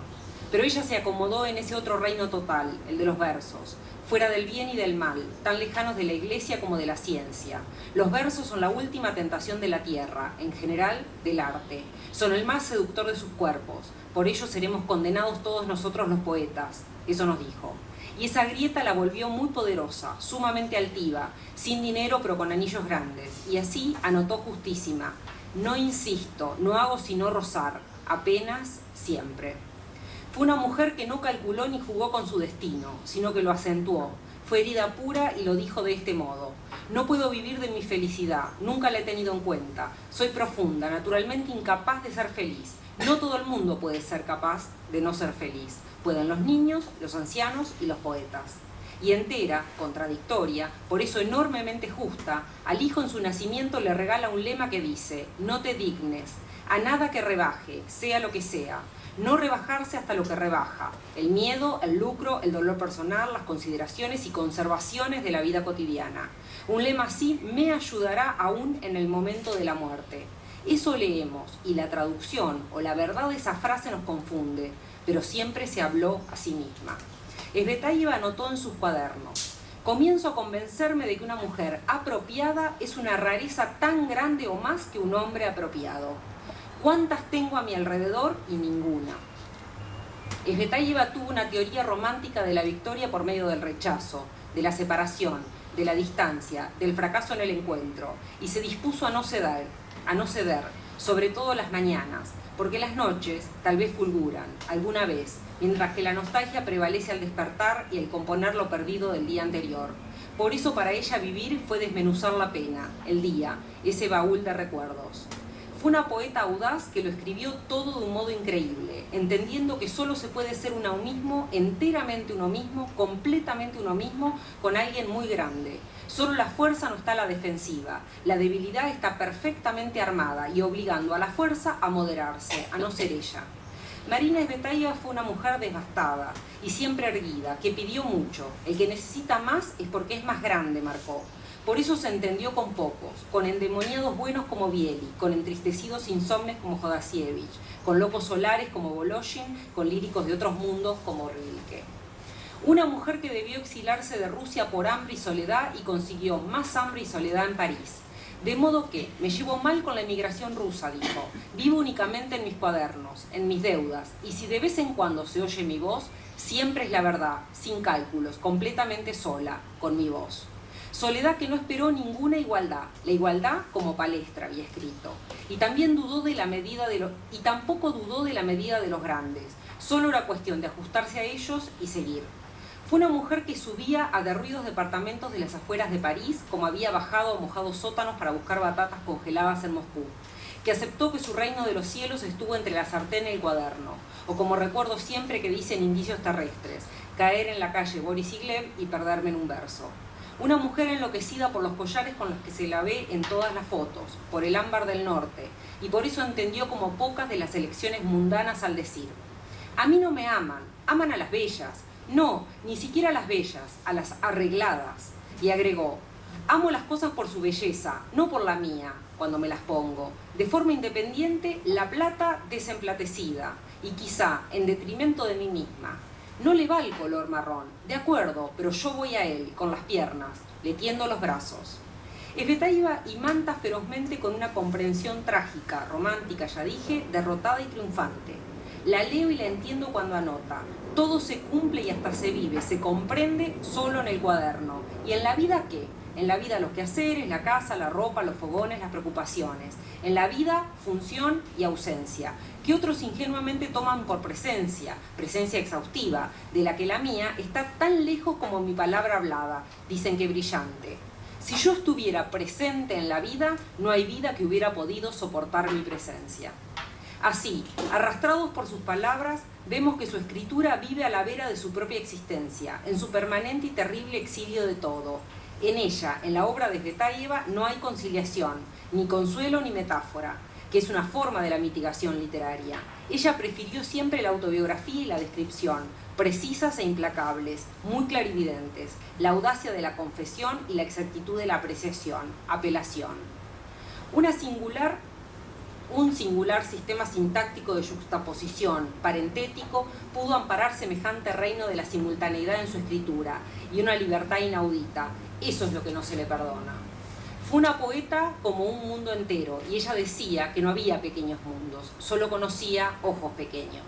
Pero ella se acomodó en ese otro reino total, el de los versos, fuera del bien y del mal, tan lejanos de la iglesia como de la ciencia. Los versos son la última tentación de la tierra, en general del arte. Son el más seductor de sus cuerpos. Por ello seremos condenados todos nosotros los poetas. Eso nos dijo. Y esa grieta la volvió muy poderosa, sumamente altiva, sin dinero pero con anillos grandes. Y así anotó justísima: no insisto, no hago sino rozar. apenas, siempre. Fue una mujer que no calculó ni jugó con su destino, sino que lo acentuó. Fue herida pura y lo dijo de este modo: no puedo vivir de mi felicidad, nunca la he tenido en cuenta. Soy profunda, naturalmente incapaz de ser feliz. No todo el mundo puede ser capaz de no ser feliz. Pueden los niños, los ancianos y los poetas. Y entera, contradictoria, por eso enormemente justa, al hijo en su nacimiento le regala un lema que dice: no te dignes a nada que rebaje, sea lo que sea. No rebajarse hasta lo que rebaja: el miedo, el lucro, el dolor personal, las consideraciones y conservaciones de la vida cotidiana. Un lema así me ayudará aún en el momento de la muerte. Eso leemos, y la traducción o la verdad de esa frase nos confunde, pero siempre se habló a sí misma. Svetaeva anotó en sus cuadernos: comienzo a convencerme de que una mujer apropiada es una rareza tan grande o más que un hombre apropiado. ¿Cuántas tengo a mi alrededor? Y ninguna. Svetaeva tuvo una teoría romántica de la victoria por medio del rechazo, de la separación, de la distancia, del fracaso en el encuentro, y se dispuso a no ceder, sobre todo las mañanas, porque las noches tal vez fulguran, alguna vez, mientras que la nostalgia prevalece al despertar y el componer lo perdido del día anterior. Por eso para ella vivir fue desmenuzar la pena, el día, ese baúl de recuerdos. Fue una poeta audaz que lo escribió todo de un modo increíble, entendiendo que solo se puede ser uno mismo, enteramente uno mismo, completamente uno mismo, con alguien muy grande. Solo la fuerza no está a la defensiva, la debilidad está perfectamente armada y obligando a la fuerza a moderarse, a no ser ella. Marina Svetaeva fue una mujer devastada y siempre erguida, que pidió mucho. El que necesita más es porque es más grande, marcó. Por eso se entendió con pocos, con endemoniados buenos como Bieli, con entristecidos insomnes como Jodasievich, con locos solares como Voloshin, con líricos de otros mundos como Rilke. Una mujer que debió exilarse de Rusia por hambre y soledad y consiguió más hambre y soledad en París. De modo que me llevo mal con la emigración rusa, dijo. Vivo únicamente en mis cuadernos, en mis deudas, y si de vez en cuando se oye mi voz, siempre es la verdad, sin cálculos, completamente sola, con mi voz. Soledad que no esperó ninguna igualdad, la igualdad como palestra había escrito, y también dudó de la medida y tampoco dudó de la medida de los grandes, solo era cuestión de ajustarse a ellos y seguir. Fue una mujer que subía a derruidos departamentos de las afueras de París, como había bajado a mojados sótanos para buscar batatas congeladas en Moscú, que aceptó que su reino de los cielos estuvo entre la sartén y el cuaderno, o como recuerdo siempre que dicen indicios terrestres, caer en la calle Boris Iglev y perderme en un verso. Una mujer enloquecida por los collares con los que se la ve en todas las fotos, por el ámbar del norte, y por eso entendió como pocas de las elecciones mundanas al decir: a mí no me aman, aman a las bellas, no, ni siquiera a las bellas, a las arregladas. Y agregó: amo las cosas por su belleza, no por la mía, cuando me las pongo. De forma independiente, la plata desemplatecida, y quizá en detrimento de mí misma. No le va el color marrón, de acuerdo, pero yo voy a él, con las piernas, le tiendo los brazos. Svetaeva imanta ferozmente con una comprensión trágica, romántica, ya dije, derrotada y triunfante. La leo y la entiendo cuando anota. Todo se cumple y hasta se vive, se comprende solo en el cuaderno. ¿Y en la vida qué? En la vida los quehaceres, la casa, la ropa, los fogones, las preocupaciones. En la vida, función y ausencia, que otros ingenuamente toman por presencia, presencia exhaustiva, de la que la mía está tan lejos como mi palabra hablada, dicen que brillante. Si yo estuviera presente en la vida, no hay vida que hubiera podido soportar mi presencia. Así, arrastrados por sus palabras, vemos que su escritura vive a la vera de su propia existencia, en su permanente y terrible exilio de todo. En ella, en la obra de Svetaeva, no hay conciliación, ni consuelo ni metáfora, que es una forma de la mitigación literaria. Ella prefirió siempre la autobiografía y la descripción, precisas e implacables, muy clarividentes, la audacia de la confesión y la exactitud de la apreciación, apelación. Un singular sistema sintáctico de yuxtaposición, parentético, pudo amparar semejante reino de la simultaneidad en su escritura y una libertad inaudita. Eso es lo que no se le perdona. Fue una poeta como un mundo entero, y ella decía que no había pequeños mundos, solo conocía ojos pequeños.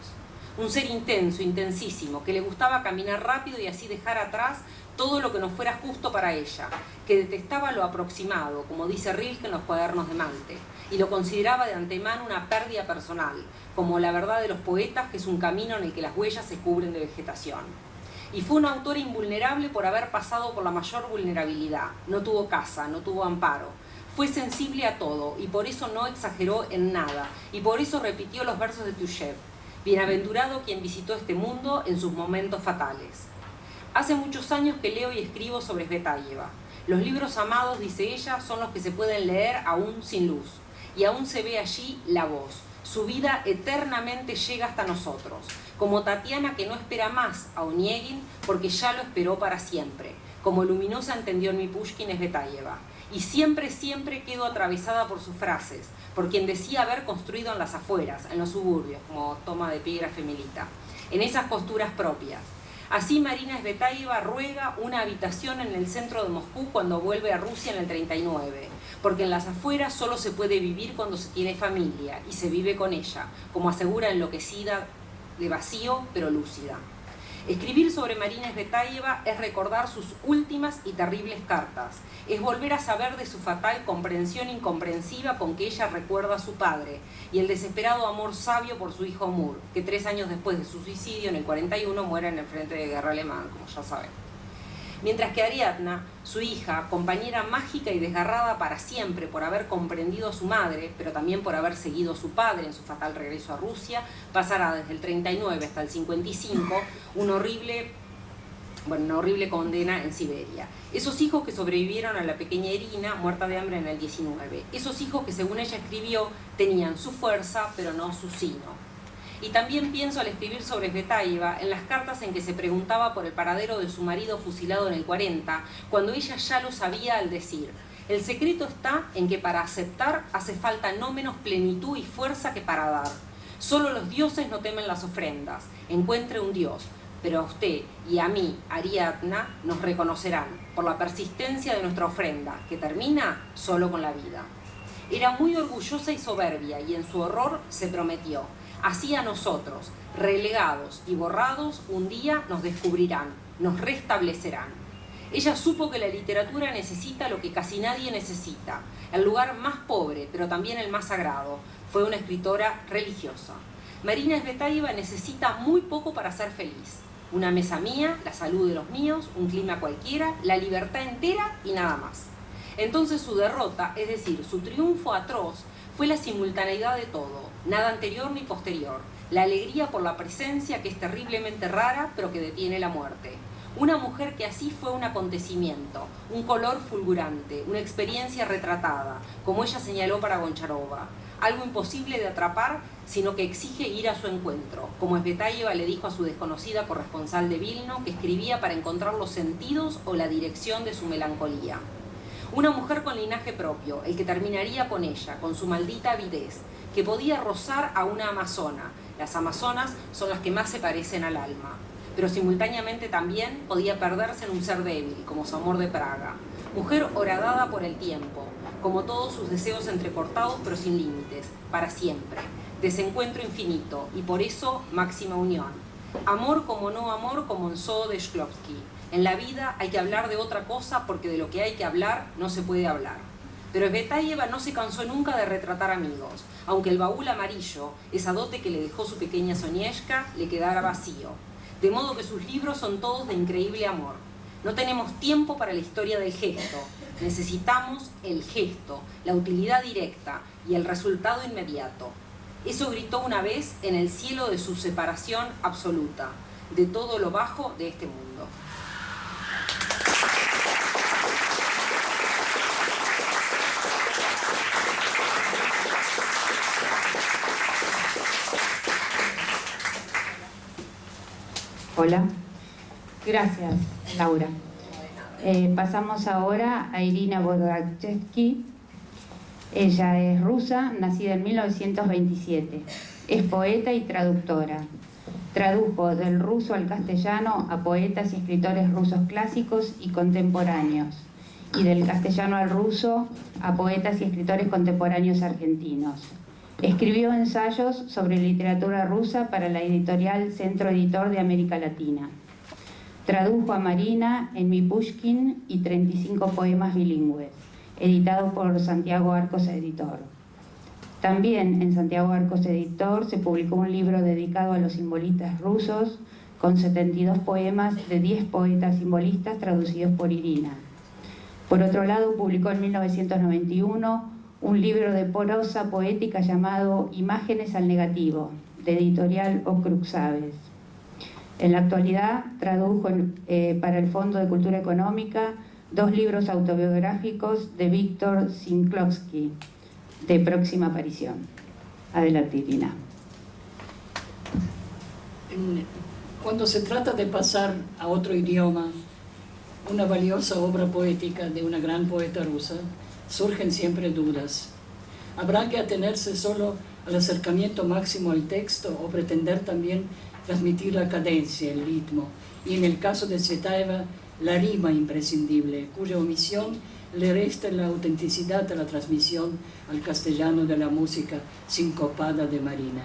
un ser intenso, intensísimo, que le gustaba caminar rápido y así dejar atrás todo lo que no fuera justo para ella, que detestaba lo aproximado, como dice Rilke en los cuadernos de Mante, y lo consideraba de antemano una pérdida personal, como la verdad de los poetas, que es un camino en el que las huellas se cubren de vegetación. Y fue una autora invulnerable por haber pasado por la mayor vulnerabilidad. No tuvo casa, no tuvo amparo. Fue sensible a todo y por eso no exageró en nada, y por eso repitió los versos de Touchet: bienaventurado quien visitó este mundo en sus momentos fatales. Hace muchos años que leo y escribo sobre Tsvetáyeva. Los libros amados, dice ella, son los que se pueden leer aún sin luz, y aún se ve allí la voz. Su vida eternamente llega hasta nosotros, como Tatiana, que no espera más a Oneguin porque ya lo esperó para siempre, como Luminosa entendió en mi Pushkin Tsvetáyeva. Y siempre, siempre quedo atravesada por sus frases, por quien decía haber construido en las afueras, en los suburbios, como toma de epígrafe Melita, en esas posturas propias. Así Marina Tsvetáyeva ruega una habitación en el centro de Moscú cuando vuelve a Rusia en el 39, porque en las afueras solo se puede vivir cuando se tiene familia y se vive con ella, como asegura enloquecida de vacío pero lúcida. Escribir sobre Marina Tsvetáyeva es recordar sus últimas y terribles cartas, es volver a saber de su fatal comprensión incomprensiva con que ella recuerda a su padre y el desesperado amor sabio por su hijo Amur, que 3 años después de su suicidio, en el 41, muere en el frente de guerra alemán, como ya saben. Mientras que Ariadna, su hija, compañera mágica y desgarrada para siempre por haber comprendido a su madre, pero también por haber seguido a su padre en su fatal regreso a Rusia, pasará desde el 39 hasta el 55 una horrible condena en Siberia. Esos hijos que sobrevivieron a la pequeña Irina, muerta de hambre en el 19. Esos hijos que, según ella escribió, tenían su fuerza, pero no su sino. Y también pienso, al escribir sobre Tsvetáyeva, en las cartas en que se preguntaba por el paradero de su marido fusilado en el 40, cuando ella ya lo sabía al decir: el secreto está en que para aceptar hace falta no menos plenitud y fuerza que para dar. Solo los dioses no temen las ofrendas. Encuentre un dios, pero a usted y a mí, Ariadna, nos reconocerán por la persistencia de nuestra ofrenda, que termina solo con la vida. Era muy orgullosa y soberbia, y en su horror se prometió: así a nosotros, relegados y borrados, un día nos descubrirán, nos restablecerán. Ella supo que la literatura necesita lo que casi nadie necesita, el lugar más pobre, pero también el más sagrado. Fue una escritora religiosa. Marina Tsvetáyeva necesita muy poco para ser feliz: una mesa mía, la salud de los míos, un clima cualquiera, la libertad entera y nada más. Entonces su derrota, es decir, su triunfo atroz, fue la simultaneidad de todo, nada anterior ni posterior, la alegría por la presencia, que es terriblemente rara, pero que detiene la muerte. Una mujer que así fue un acontecimiento, un color fulgurante, una experiencia retratada, como ella señaló para Goncharova, algo imposible de atrapar, sino que exige ir a su encuentro, como Tsvetáyeva le dijo a su desconocida corresponsal de Vilno, que escribía para encontrar los sentidos o la dirección de su melancolía. Una mujer con linaje propio, el que terminaría con ella, con su maldita avidez, que podía rozar a una amazona. Las amazonas son las que más se parecen al alma, pero simultáneamente también podía perderse en un ser débil, como su amor de Praga. Mujer horadada por el tiempo, como todos sus deseos entrecortados pero sin límites, para siempre. Desencuentro infinito, y por eso máxima unión. Amor como no amor, como en Zoo de Shklovsky. En la vida hay que hablar de otra cosa, porque de lo que hay que hablar no se puede hablar. Pero Tsvetáyeva no se cansó nunca de retratar amigos, aunque el baúl amarillo, esa dote que le dejó su pequeña Sonieshka, le quedara vacío. De modo que sus libros son todos de increíble amor. No tenemos tiempo para la historia del gesto. Necesitamos el gesto, la utilidad directa y el resultado inmediato. Eso gritó una vez en el cielo de su separación absoluta, de todo lo bajo de este mundo. Hola, gracias Laura. Pasamos ahora a Irina Bodachevsky. Ella es rusa, nacida en 1927. Es poeta y traductora. Tradujo del ruso al castellano a poetas y escritores rusos clásicos y contemporáneos, y del castellano al ruso a poetas y escritores contemporáneos argentinos. Escribió ensayos sobre literatura rusa para la editorial Centro Editor de América Latina. Tradujo a Marina en Mi Pushkin y 35 poemas bilingües, editados por Santiago Arcos Editor. También en Santiago Arcos Editor se publicó un libro dedicado a los simbolistas rusos, con 72 poemas de 10 poetas simbolistas traducidos por Irina. Por otro lado, publicó en 1991 un libro de prosa poética llamado Imágenes al negativo, de editorial Okruxaves. En la actualidad tradujo para el Fondo de Cultura Económica 2 libros autobiográficos de Víctor Zinklovsky, de próxima aparición. Adelante, Irina. Cuando se trata de pasar a otro idioma una valiosa obra poética de una gran poeta rusa, surgen siempre dudas. ¿Habrá que atenerse solo al acercamiento máximo al texto o pretender también transmitir la cadencia, el ritmo, y en el caso de Tsvetaeva, la rima imprescindible, cuya omisión le resta la autenticidad a la transmisión al castellano de la música sincopada de Marina?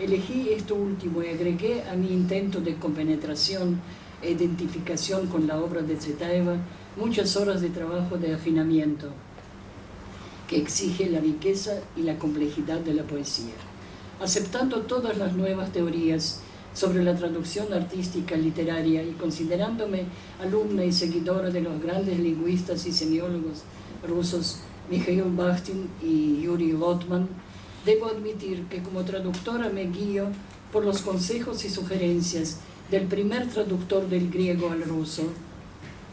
Elegí esto último y agregué a mi intento de compenetración e identificación con la obra de Tsvetaeva muchas horas de trabajo de afinamiento que exige la riqueza y la complejidad de la poesía. Aceptando todas las nuevas teorías sobre la traducción artística literaria y considerándome alumna y seguidora de los grandes lingüistas y semiólogos rusos Mikhail Bakhtin y Yuri Lotman, debo admitir que como traductora me guío por los consejos y sugerencias del primer traductor del griego al ruso,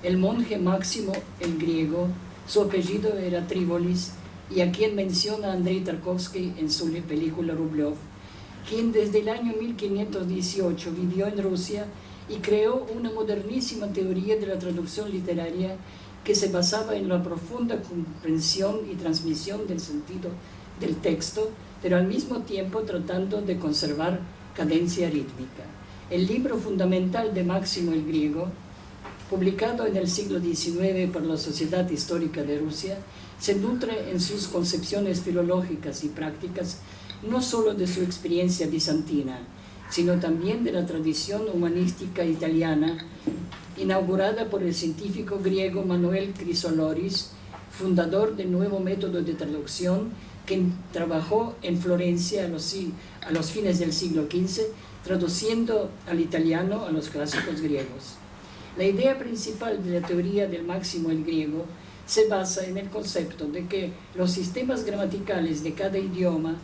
el monje Máximo el Griego. Su apellido era Tribolis, y a quien menciona Andrei Tarkovsky en su película Rublev, quien desde el año 1518 vivió en Rusia y creó una modernísima teoría de la traducción literaria que se basaba en la profunda comprensión y transmisión del sentido del texto, pero al mismo tiempo tratando de conservar cadencia rítmica. El libro fundamental de Máximo el Griego, publicado en el siglo XIX por la Sociedad Histórica de Rusia, se nutre en sus concepciones filológicas y prácticas no solo de su experiencia bizantina, sino también de la tradición humanística italiana, inaugurada por el científico griego Manuel Chrysoloris, fundador del nuevo método de traducción que trabajó en Florencia a los fines del siglo XV, traduciendo al italiano a los clásicos griegos. La idea principal de la teoría del Máximo el Griego se basa en el concepto de que los sistemas gramaticales de cada idioma,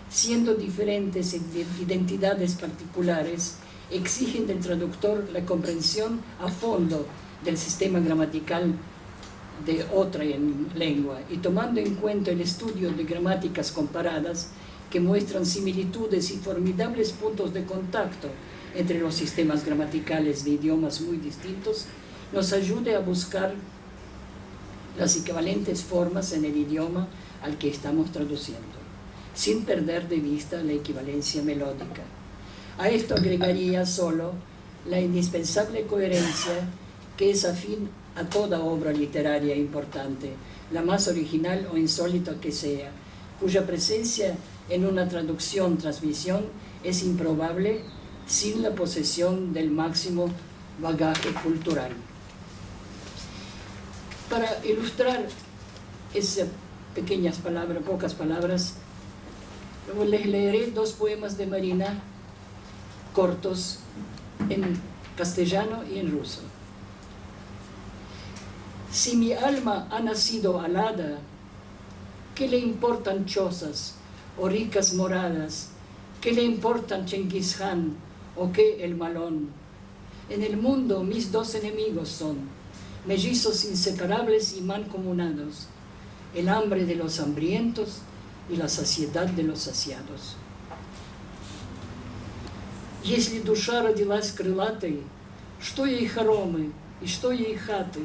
siendo diferentes identidades particulares, exigen del traductor la comprensión a fondo del sistema gramatical de otra lengua y tomando en cuenta el estudio de gramáticas comparadas que muestran similitudes y formidables puntos de contacto entre los sistemas gramaticales de idiomas muy distintos, nos ayude a buscar las equivalentes formas en el idioma al que estamos traduciendo, sin perder de vista la equivalencia melódica. A esto agregaría solo la indispensable coherencia que es afín a toda obra literaria importante, la más original o insólita que sea, cuya presencia en una transmisión es improbable sin la posesión del máximo bagaje cultural. Para ilustrar esas pequeñas palabras, pocas palabras, les leeré 2 poemas de Marina, cortos, en castellano y en ruso. Si mi alma ha nacido alada, ¿qué le importan chozas o ricas moradas? ¿Qué le importan Chengiz Khan o qué el Malón? En el mundo mis 2 enemigos son, mellizos inseparables y mancomunados, el hambre de los hambrientos y la saciedad de los saciados. Если душа родилась крылатой, что ей хоромы и что ей хаты,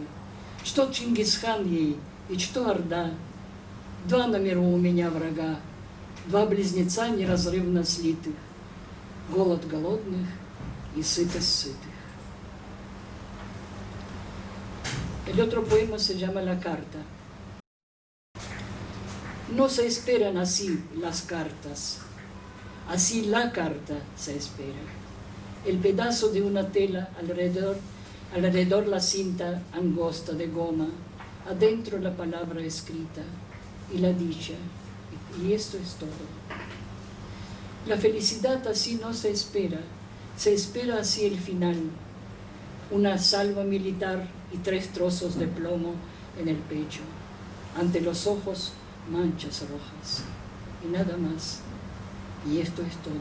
что Чингисхан ей и что Орда? 2 на миру у меня врага, 2 близнеца неразрывно слитых, голод голодных y сытость сытых. El otro poema se llama La Carta. No se esperan así las cartas, así la carta se espera. El pedazo de una tela alrededor la cinta angosta de goma, adentro la palabra escrita y la dicha, y esto es todo. La felicidad así no se espera así el final, una salva militar y 3 trozos de plomo en el pecho, ante los ojos manchas rojas, y nada más, y esto es todo.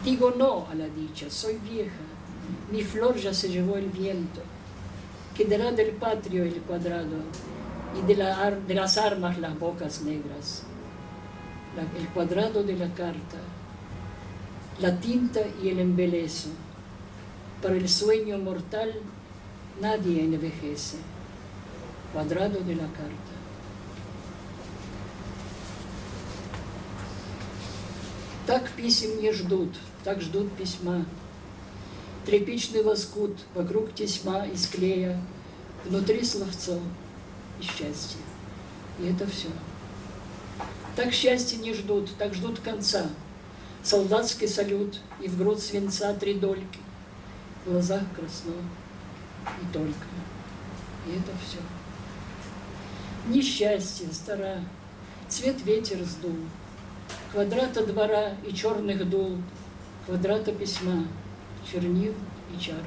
Digo no a la dicha, soy vieja, mi flor ya se llevó el viento, quedará del patrio el cuadrado, y de las armas las bocas negras, el cuadrado de la carta, la tinta y el embelezo. Para el sueño mortal nadie envejece. Cuadrado de la carta. Так писем не ждут, так ждут письма. Тряпичный лоскут, вокруг тесьма из клея, внутри словцо и счастье. И это все. Так счастье не ждут, так ждут конца. Солдатский салют, и в грудь свинца 3 дольки. В глазах красно, и только. И это все. Несчастье, стара, цвет ветер сдул. Квадрата двора и черных дул, квадрата письма, чернил и чар.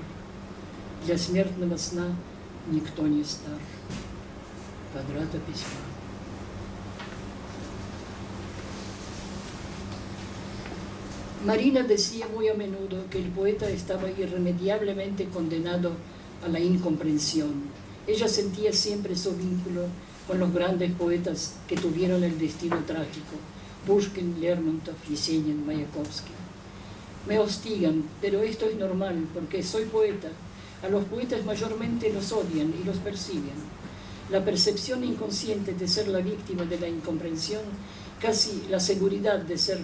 Для смертного сна никто не стар. Квадрата письма. Marina decía muy a menudo que el poeta estaba irremediablemente condenado a la incomprensión. Ella sentía siempre su vínculo con los grandes poetas que tuvieron el destino trágico, Pushkin, Lermontov, Yesenin, Mayakovsky. Me hostigan, pero esto es normal, porque soy poeta. A los poetas mayormente los odian y los persiguen. La percepción inconsciente de ser la víctima de la incomprensión, casi la seguridad de ser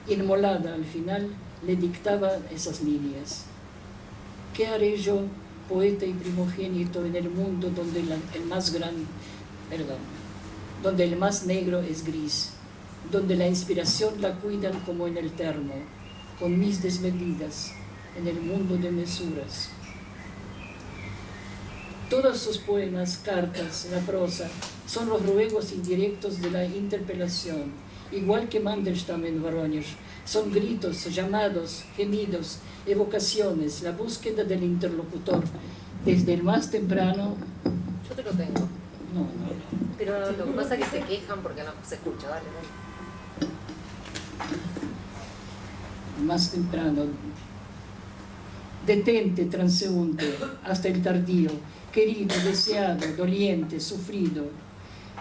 inmolada al final, le dictaba esas líneas. ¿Qué haré yo, poeta y primogénito, en el mundo donde donde el más negro es gris, donde la inspiración la cuidan como en el termo, con mis desmedidas, en el mundo de mesuras? Todos sus poemas, cartas, la prosa, son los ruegos indirectos de la interpelación, igual que Mandelstam en Voronezh. Son gritos, llamados, gemidos, evocaciones, la búsqueda del interlocutor, desde el más temprano... Yo te lo tengo. No. Pero lo que pasa es que se quejan porque no se escucha, dale. Más temprano. Detente, transeúnte, hasta el tardío, querido, deseado, doliente, sufrido.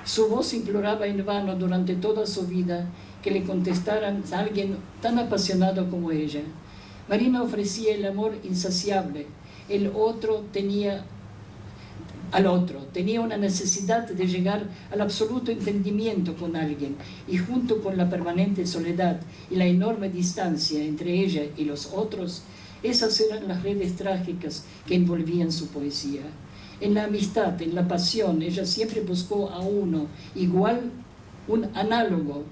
Su voz imploraba en vano durante toda su vida que le contestaran a alguien tan apasionado como ella. Marina ofrecía el amor insaciable. Al otro tenía una necesidad de llegar al absoluto entendimiento con alguien, y junto con la permanente soledad y la enorme distancia entre ella y los otros, esas eran las redes trágicas que envolvían su poesía. En la amistad, en la pasión, ella siempre buscó a uno igual, un análogo.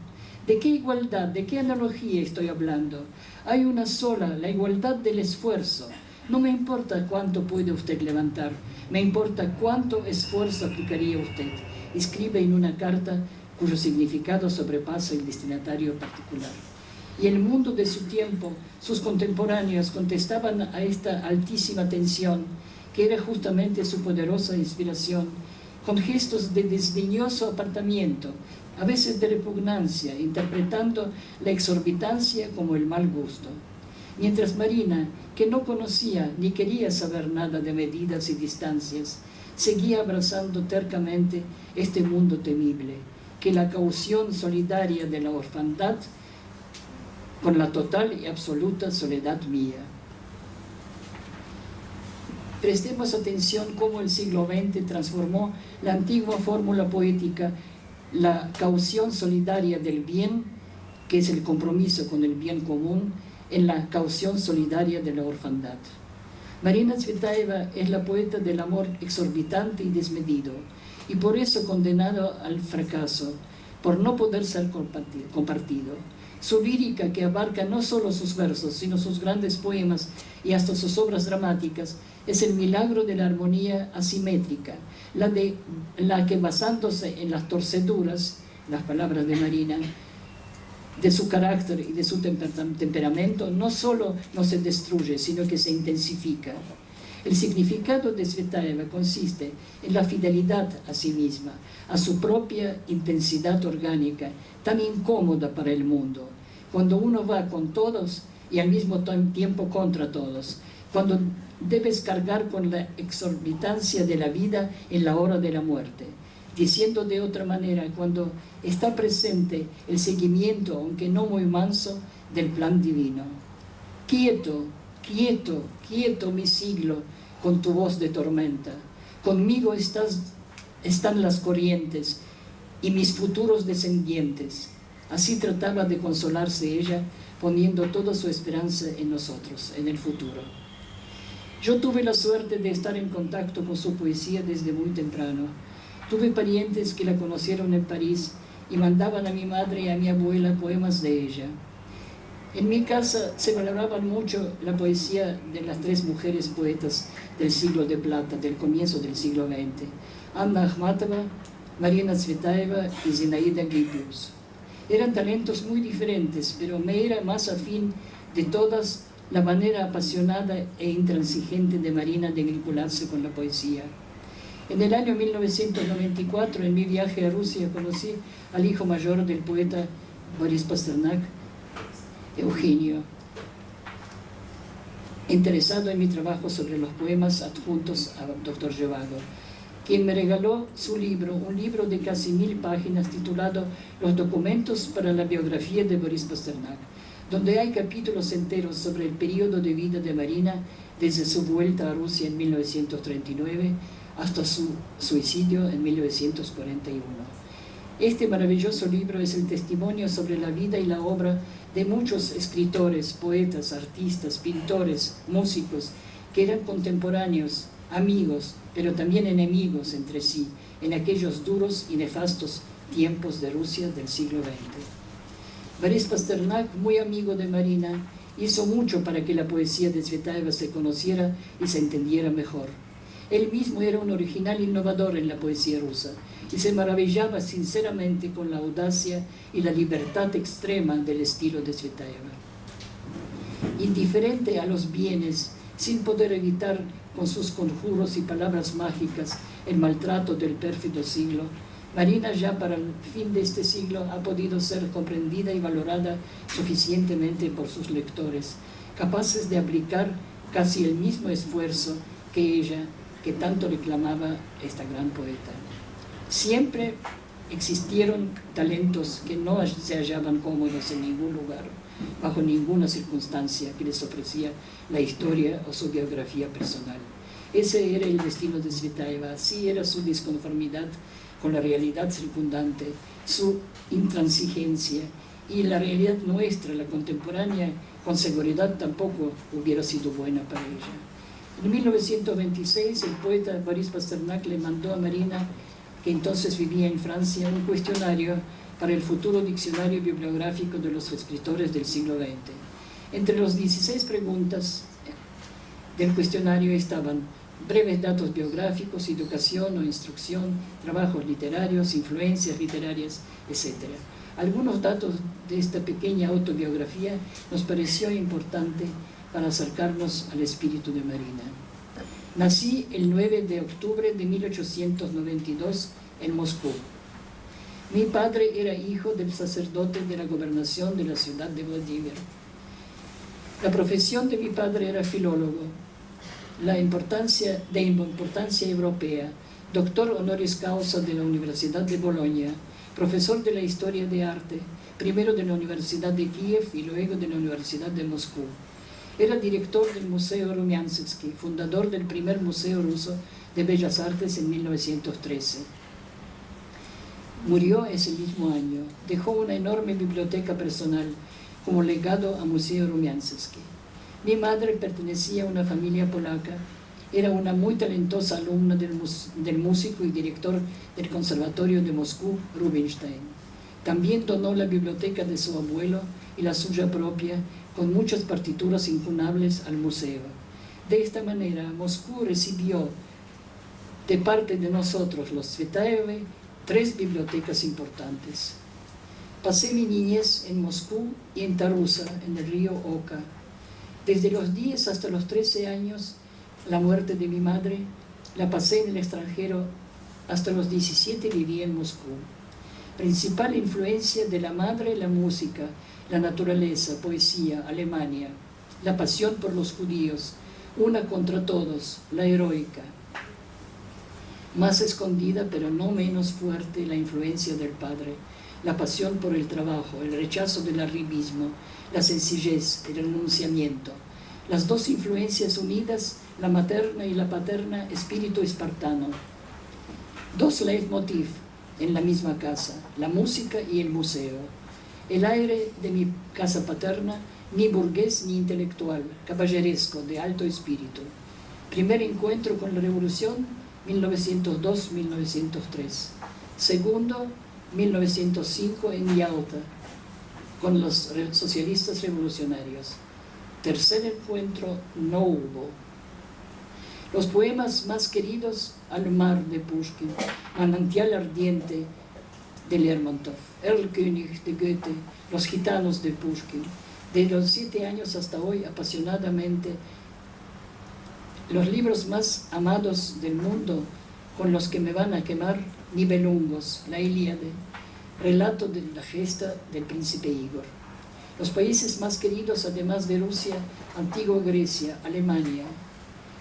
¿De qué igualdad, de qué analogía estoy hablando? Hay una sola, la igualdad del esfuerzo. No me importa cuánto puede usted levantar, me importa cuánto esfuerzo aplicaría usted. Escribe en una carta cuyo significado sobrepasa el destinatario particular. Y el mundo de su tiempo, sus contemporáneos, contestaban a esta altísima tensión, que era justamente su poderosa inspiración, con gestos de desdeñoso apartamiento, a veces de repugnancia, interpretando la exorbitancia como el mal gusto. Mientras Marina, que no conocía ni quería saber nada de medidas y distancias, seguía abrazando tercamente este mundo temible, que la caución solidaria de la orfandad con la total y absoluta soledad mía. Prestemos atención cómo el siglo XX transformó la antigua fórmula poética, la caución solidaria del bien, que es el compromiso con el bien común, en la caución solidaria de la orfandad. Marina Tsvetaeva es la poeta del amor exorbitante y desmedido. y por eso condenado al fracaso, por no poder ser compartido. Su lírica, que abarca no solo sus versos, sino sus grandes poemas y hasta sus obras dramáticas, es el milagro de la armonía asimétrica, la que basándose en las torceduras, las palabras de Marina, de su carácter y de su temperamento, no solo no se destruye, sino que se intensifica. El significado de Tsvetaeva consiste en la fidelidad a sí misma, a su propia intensidad orgánica, tan incómoda para el mundo. Cuando uno va con todos y al mismo tiempo contra todos, cuando debes cargar con la exorbitancia de la vida en la hora de la muerte. Diciendo de otra manera, cuando está presente el seguimiento, aunque no muy manso, del plan divino. Quieto, quieto, quieto mi siglo, con tu voz de tormenta. Conmigo están las corrientes y mis futuros descendientes. Así trataba de consolarse ella, poniendo toda su esperanza en nosotros, en el futuro. Yo tuve la suerte de estar en contacto con su poesía desde muy temprano. Tuve parientes que la conocieron en París y mandaban a mi madre y a mi abuela poemas de ella. En mi casa se valoraban mucho la poesía de las tres mujeres poetas del siglo de plata, del comienzo del siglo XX: Anna Akhmatova, Marina Tsvetaeva y Zinaida Gipius. Eran talentos muy diferentes, pero me era más afín de todas la manera apasionada e intransigente de Marina de vincularse con la poesía. En el año 1994, en mi viaje a Rusia, conocí al hijo mayor del poeta Boris Pasternak, Eugenio, interesado en mi trabajo sobre los poemas adjuntos a Dr. Zhivago, quien me regaló su libro, un libro de casi 1000 páginas titulado Los documentos para la biografía de Boris Pasternak, donde hay capítulos enteros sobre el periodo de vida de Marina desde su vuelta a Rusia en 1939 hasta su suicidio en 1941. Este maravilloso libro es el testimonio sobre la vida y la obra de muchos escritores, poetas, artistas, pintores, músicos, que eran contemporáneos, amigos, pero también enemigos entre sí, en aquellos duros y nefastos tiempos de Rusia del siglo XX. Boris Pasternak, muy amigo de Marina, hizo mucho para que la poesía de Tsvetaeva se conociera y se entendiera mejor. Él mismo era un original innovador en la poesía rusa y se maravillaba sinceramente con la audacia y la libertad extrema del estilo de Tsvetaeva. Indiferente a los bienes, sin poder evitar con sus conjuros y palabras mágicas el maltrato del pérfido siglo, Marina ya para el fin de este siglo ha podido ser comprendida y valorada suficientemente por sus lectores, capaces de aplicar casi el mismo esfuerzo que ella, que tanto reclamaba esta gran poeta. Siempre existieron talentos que no se hallaban cómodos en ningún lugar, bajo ninguna circunstancia que les ofrecía la historia o su biografía personal. Ese era el destino de Tsvetaeva, así era su disconformidad con la realidad circundante, su intransigencia, y la realidad nuestra, la contemporánea, con seguridad tampoco hubiera sido buena para ella. En 1926 el poeta Boris Pasternak le mandó a Marina, que entonces vivía en Francia, un cuestionario para el futuro diccionario bibliográfico de los escritores del siglo XX. Entre las 16 preguntas del cuestionario estaban breves datos biográficos, educación o instrucción, trabajos literarios, influencias literarias, etc. Algunos datos de esta pequeña autobiografía nos pareció importante para acercarnos al espíritu de Marina. Nací el 9 de octubre de 1892 en Moscú. Mi padre era hijo del sacerdote de la gobernación de la ciudad de Vladimir. La profesión de mi padre era filólogo, de importancia europea, doctor honoris causa de la Universidad de Bolonia, profesor de la historia de arte, primero de la Universidad de Kiev y luego de la Universidad de Moscú. Era director del Museo Rumiansky, fundador del primer museo ruso de Bellas Artes en 1913. Murió ese mismo año. Dejó una enorme biblioteca personal como legado al Museo Rumiansky. Mi madre pertenecía a una familia polaca Era una muy talentosa alumna del músico y director del Conservatorio de Moscú, Rubinstein. También donó la biblioteca de su abuelo y la suya propia, con muchas partituras incunables, al museo. De esta manera, Moscú recibió de parte de nosotros, los Tsvetaevy, 3 bibliotecas importantes. Pasé mi niñez en Moscú y en Tarusa, en el río Oka. Desde los 10 hasta los 13 años, la muerte de mi madre, la pasé en el extranjero. Hasta los 17 viví en Moscú. Principal influencia de la madre, la música, la naturaleza, poesía, Alemania, la pasión por los judíos, una contra todos, la heroica. Más escondida, pero no menos fuerte, la influencia del padre, la pasión por el trabajo, el rechazo del arribismo, la sencillez, el renunciamiento. Las 2 influencias unidas, la materna y la paterna, espíritu espartano. 2 leitmotiv en la misma casa, la música y el museo. El aire de mi casa paterna, ni burgués ni intelectual, caballeresco, de alto espíritu. Primer encuentro con la revolución, 1902-1903. Segundo, 1905 en Yalta, con los socialistas revolucionarios. Tercer encuentro no hubo. Los poemas más queridos, Al mar de Pushkin, Manantial ardiente de Lermontov, Erlkönig de Goethe, Los gitanos de Pushkin. De los 7 años hasta hoy, apasionadamente, los libros más amados del mundo, con los que me van a quemar, Nibelungos, la Ilíade, relato de la gesta del príncipe Igor. Los países más queridos, además de Rusia, antigua Grecia, Alemania.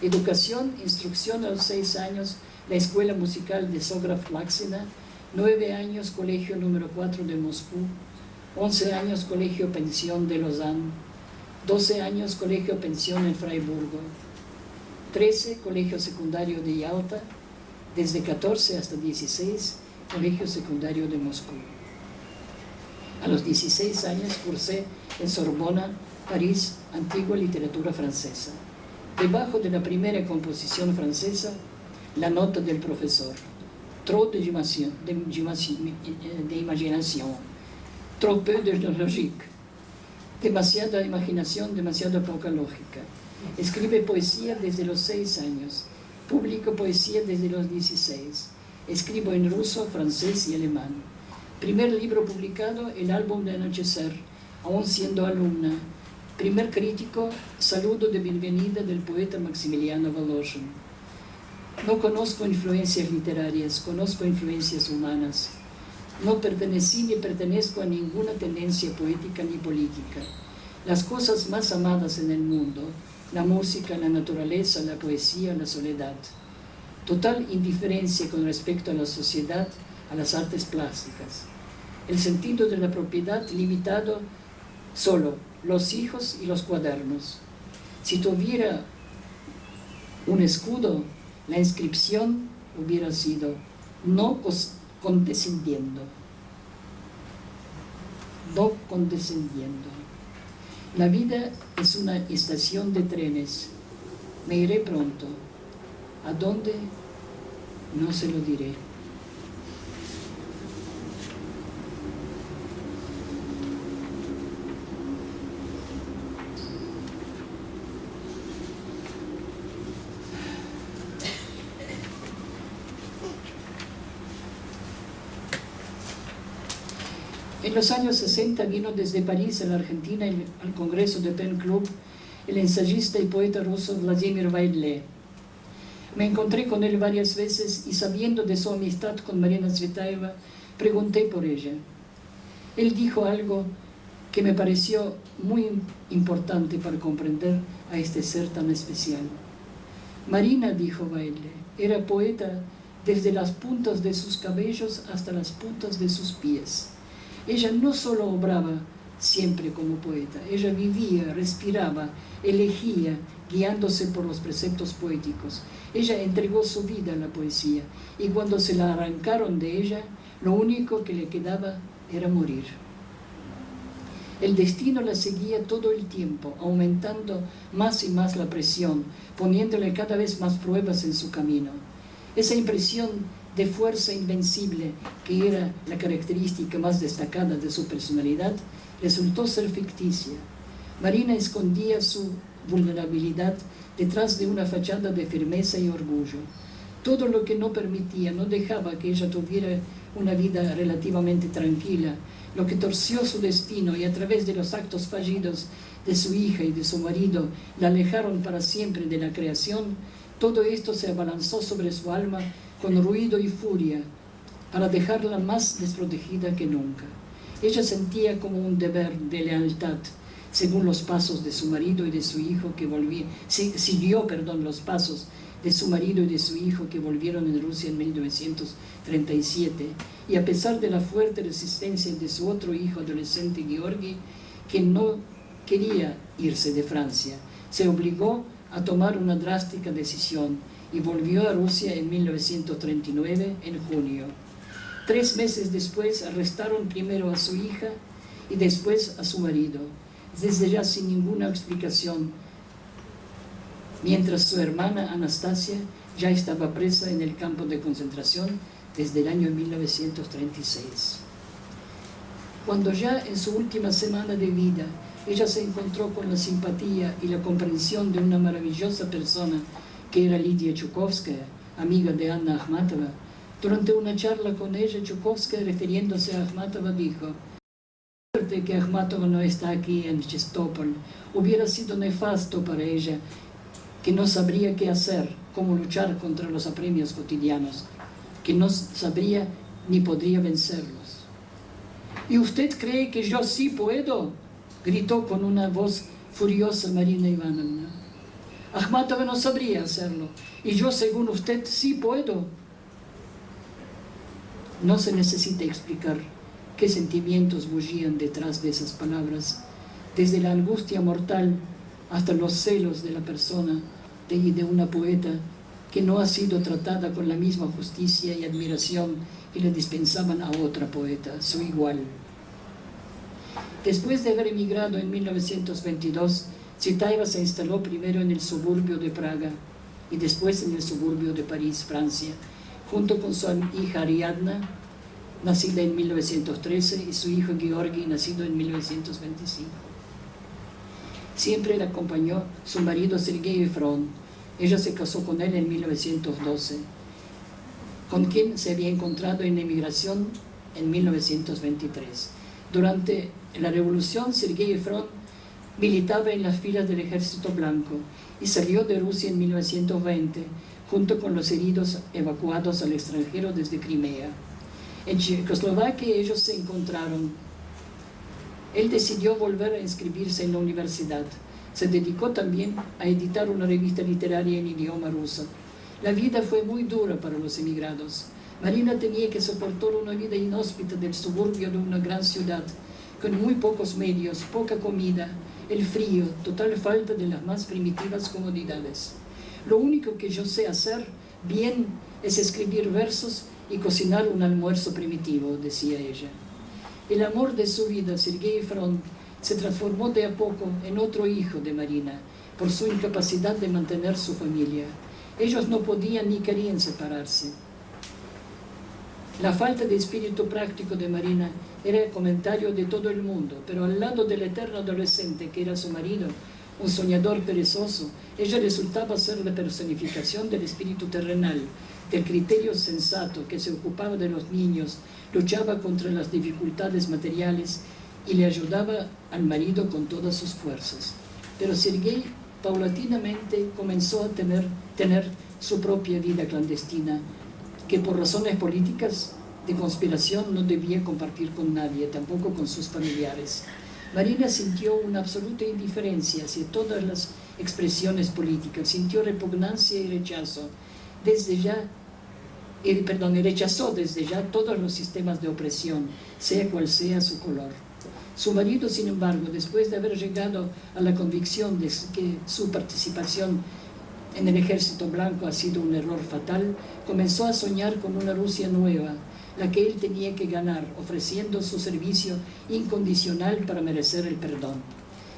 Educación, instrucción a los 6 años, la escuela musical de Sograf Laxina, 9 años, colegio número 4 de Moscú, 11 años, colegio pensión de Lausanne, 12 años, colegio pensión en Freiburgo, 13, colegio secundario de Yalta, desde 14 hasta 16, colegio secundario de Moscú. A los 16 años cursé en Sorbona, París, antigua literatura francesa. Debajo de la primera composición francesa, la nota del profesor. Trop de imaginación, trop peu de logique. Demasiada imaginación, demasiada poca lógica. Escribe poesía desde los 6 años. Publico poesía desde los 16. Escribo en ruso, francés y alemán. Primer libro publicado, El álbum de anochecer, aún siendo alumna. Primer crítico, Saludo de bienvenida del poeta Maximiliano Voloshin. No conozco influencias literarias, conozco influencias humanas. No pertenecí ni pertenezco a ninguna tendencia poética ni política. Las cosas más amadas en el mundo, la música, la naturaleza, la poesía, la soledad. Total indiferencia con respecto a la sociedad, a las artes plásticas. El sentido de la propiedad limitado solo, los hijos y los cuadernos. Si tuviera un escudo, la inscripción hubiera sido no condescendiendo. No condescendiendo. La vida es una estación de trenes. Me iré pronto. ¿A dónde? No se lo diré. En los años 60 vino desde París a la Argentina al Congreso de Pen Club el ensayista y poeta ruso Vladimir Vaidle. Me encontré con él varias veces y, sabiendo de su amistad con Marina Tsvetaeva, pregunté por ella. Él dijo algo que me pareció muy importante para comprender a este ser tan especial. Marina, dijo Vaidle, era poeta desde las puntas de sus cabellos hasta las puntas de sus pies. Ella no solo obraba siempre como poeta, ella vivía, respiraba, elegía, guiándose por los preceptos poéticos. Ella entregó su vida a la poesía y cuando se la arrancaron de ella, lo único que le quedaba era morir. El destino la seguía todo el tiempo, aumentando más y más la presión, poniéndole cada vez más pruebas en su camino. Esa impresión de fuerza invencible, que era la característica más destacada de su personalidad, resultó ser ficticia. Marina escondía su vulnerabilidad detrás de una fachada de firmeza y orgullo. Todo lo que no permitía, no dejaba que ella tuviera una vida relativamente tranquila, lo que torció su destino y a través de los actos fallidos de su hija y de su marido la alejaron para siempre de la creación, todo esto se abalanzó sobre su alma con ruido y furia para dejarla más desprotegida que nunca. Ella sentía como un deber de lealtad, según los pasos de su marido y de su hijo que siguió los pasos de su marido y de su hijo que volvieron en Rusia en 1937, y a pesar de la fuerte resistencia de su otro hijo adolescente, Georgi, que no quería irse de Francia, se obligó a tomar una drástica decisión y volvió a Rusia en 1939, en junio. 3 meses después arrestaron primero a su hija y después a su marido, desde ya sin ninguna explicación, mientras su hermana Anastasia ya estaba presa en el campo de concentración desde el año 1936. Cuando ya en su última semana de vida ella se encontró con la simpatía y la comprensión de una maravillosa persona que era Lidia Chukovskaya, amiga de Anna Akhmatova, durante una charla con ella, Chukovskaya, refiriéndose a Akhmatova, dijo: "Suerte que Akhmatova no está aquí en Chistopol, hubiera sido nefasto para ella, que no sabría qué hacer, cómo luchar contra los apremios cotidianos, que no sabría ni podría vencerlos". ¿Y usted cree que yo sí puedo?, gritó con una voz furiosa Marina Ivanovna. Akhmatova no sabría hacerlo, y yo, según usted, sí puedo. No se necesita explicar qué sentimientos bullían detrás de esas palabras, desde la angustia mortal hasta los celos de la persona y de una poeta que no ha sido tratada con la misma justicia y admiración que le dispensaban a otra poeta, su igual. Después de haber emigrado en 1922, Tsvetaeva se instaló primero en el suburbio de Praga y después en el suburbio de París, Francia, junto con su hija Ariadna, nacida en 1913, y su hijo Georgi, nacido en 1925. Siempre la acompañó su marido Sergei Efron. Ella se casó con él en 1912, con quien se había encontrado en emigración en 1923. Durante la revolución, Sergei Efron militaba en las filas del Ejército Blanco y salió de Rusia en 1920, junto con los heridos evacuados al extranjero desde Crimea. En Checoslovaquia ellos se encontraron. Él decidió volver a inscribirse en la universidad. Se dedicó también a editar una revista literaria en idioma ruso. La vida fue muy dura para los emigrados. Marina tenía que soportar una vida inhóspita del suburbio de una gran ciudad, con muy pocos medios, poca comida, el frío, total falta de las más primitivas comodidades. Lo único que yo sé hacer bien es escribir versos y cocinar un almuerzo primitivo, decía ella. El amor de su vida, Sergei Efron, se transformó de a poco en otro hijo de Marina, por su incapacidad de mantener su familia. Ellos no podían ni querían separarse. La falta de espíritu práctico de Marina era el comentario de todo el mundo, pero al lado del eterno adolescente que era su marido, un soñador perezoso, ella resultaba ser la personificación del espíritu terrenal, del criterio sensato que se ocupaba de los niños, luchaba contra las dificultades materiales y le ayudaba al marido con todas sus fuerzas. Pero Sergei paulatinamente comenzó a tener su propia vida clandestina, que por razones políticas de conspiración no debía compartir con nadie, tampoco con sus familiares. Marina sintió una absoluta indiferencia hacia todas las expresiones políticas, sintió repugnancia y rechazo. Rechazó desde ya todos los sistemas de opresión, sea cual sea su color. Su marido, sin embargo, después de haber llegado a la convicción de que su participación en el Ejército Blanco ha sido un error fatal, comenzó a soñar con una Rusia nueva, la que él tenía que ganar, ofreciendo su servicio incondicional para merecer el perdón.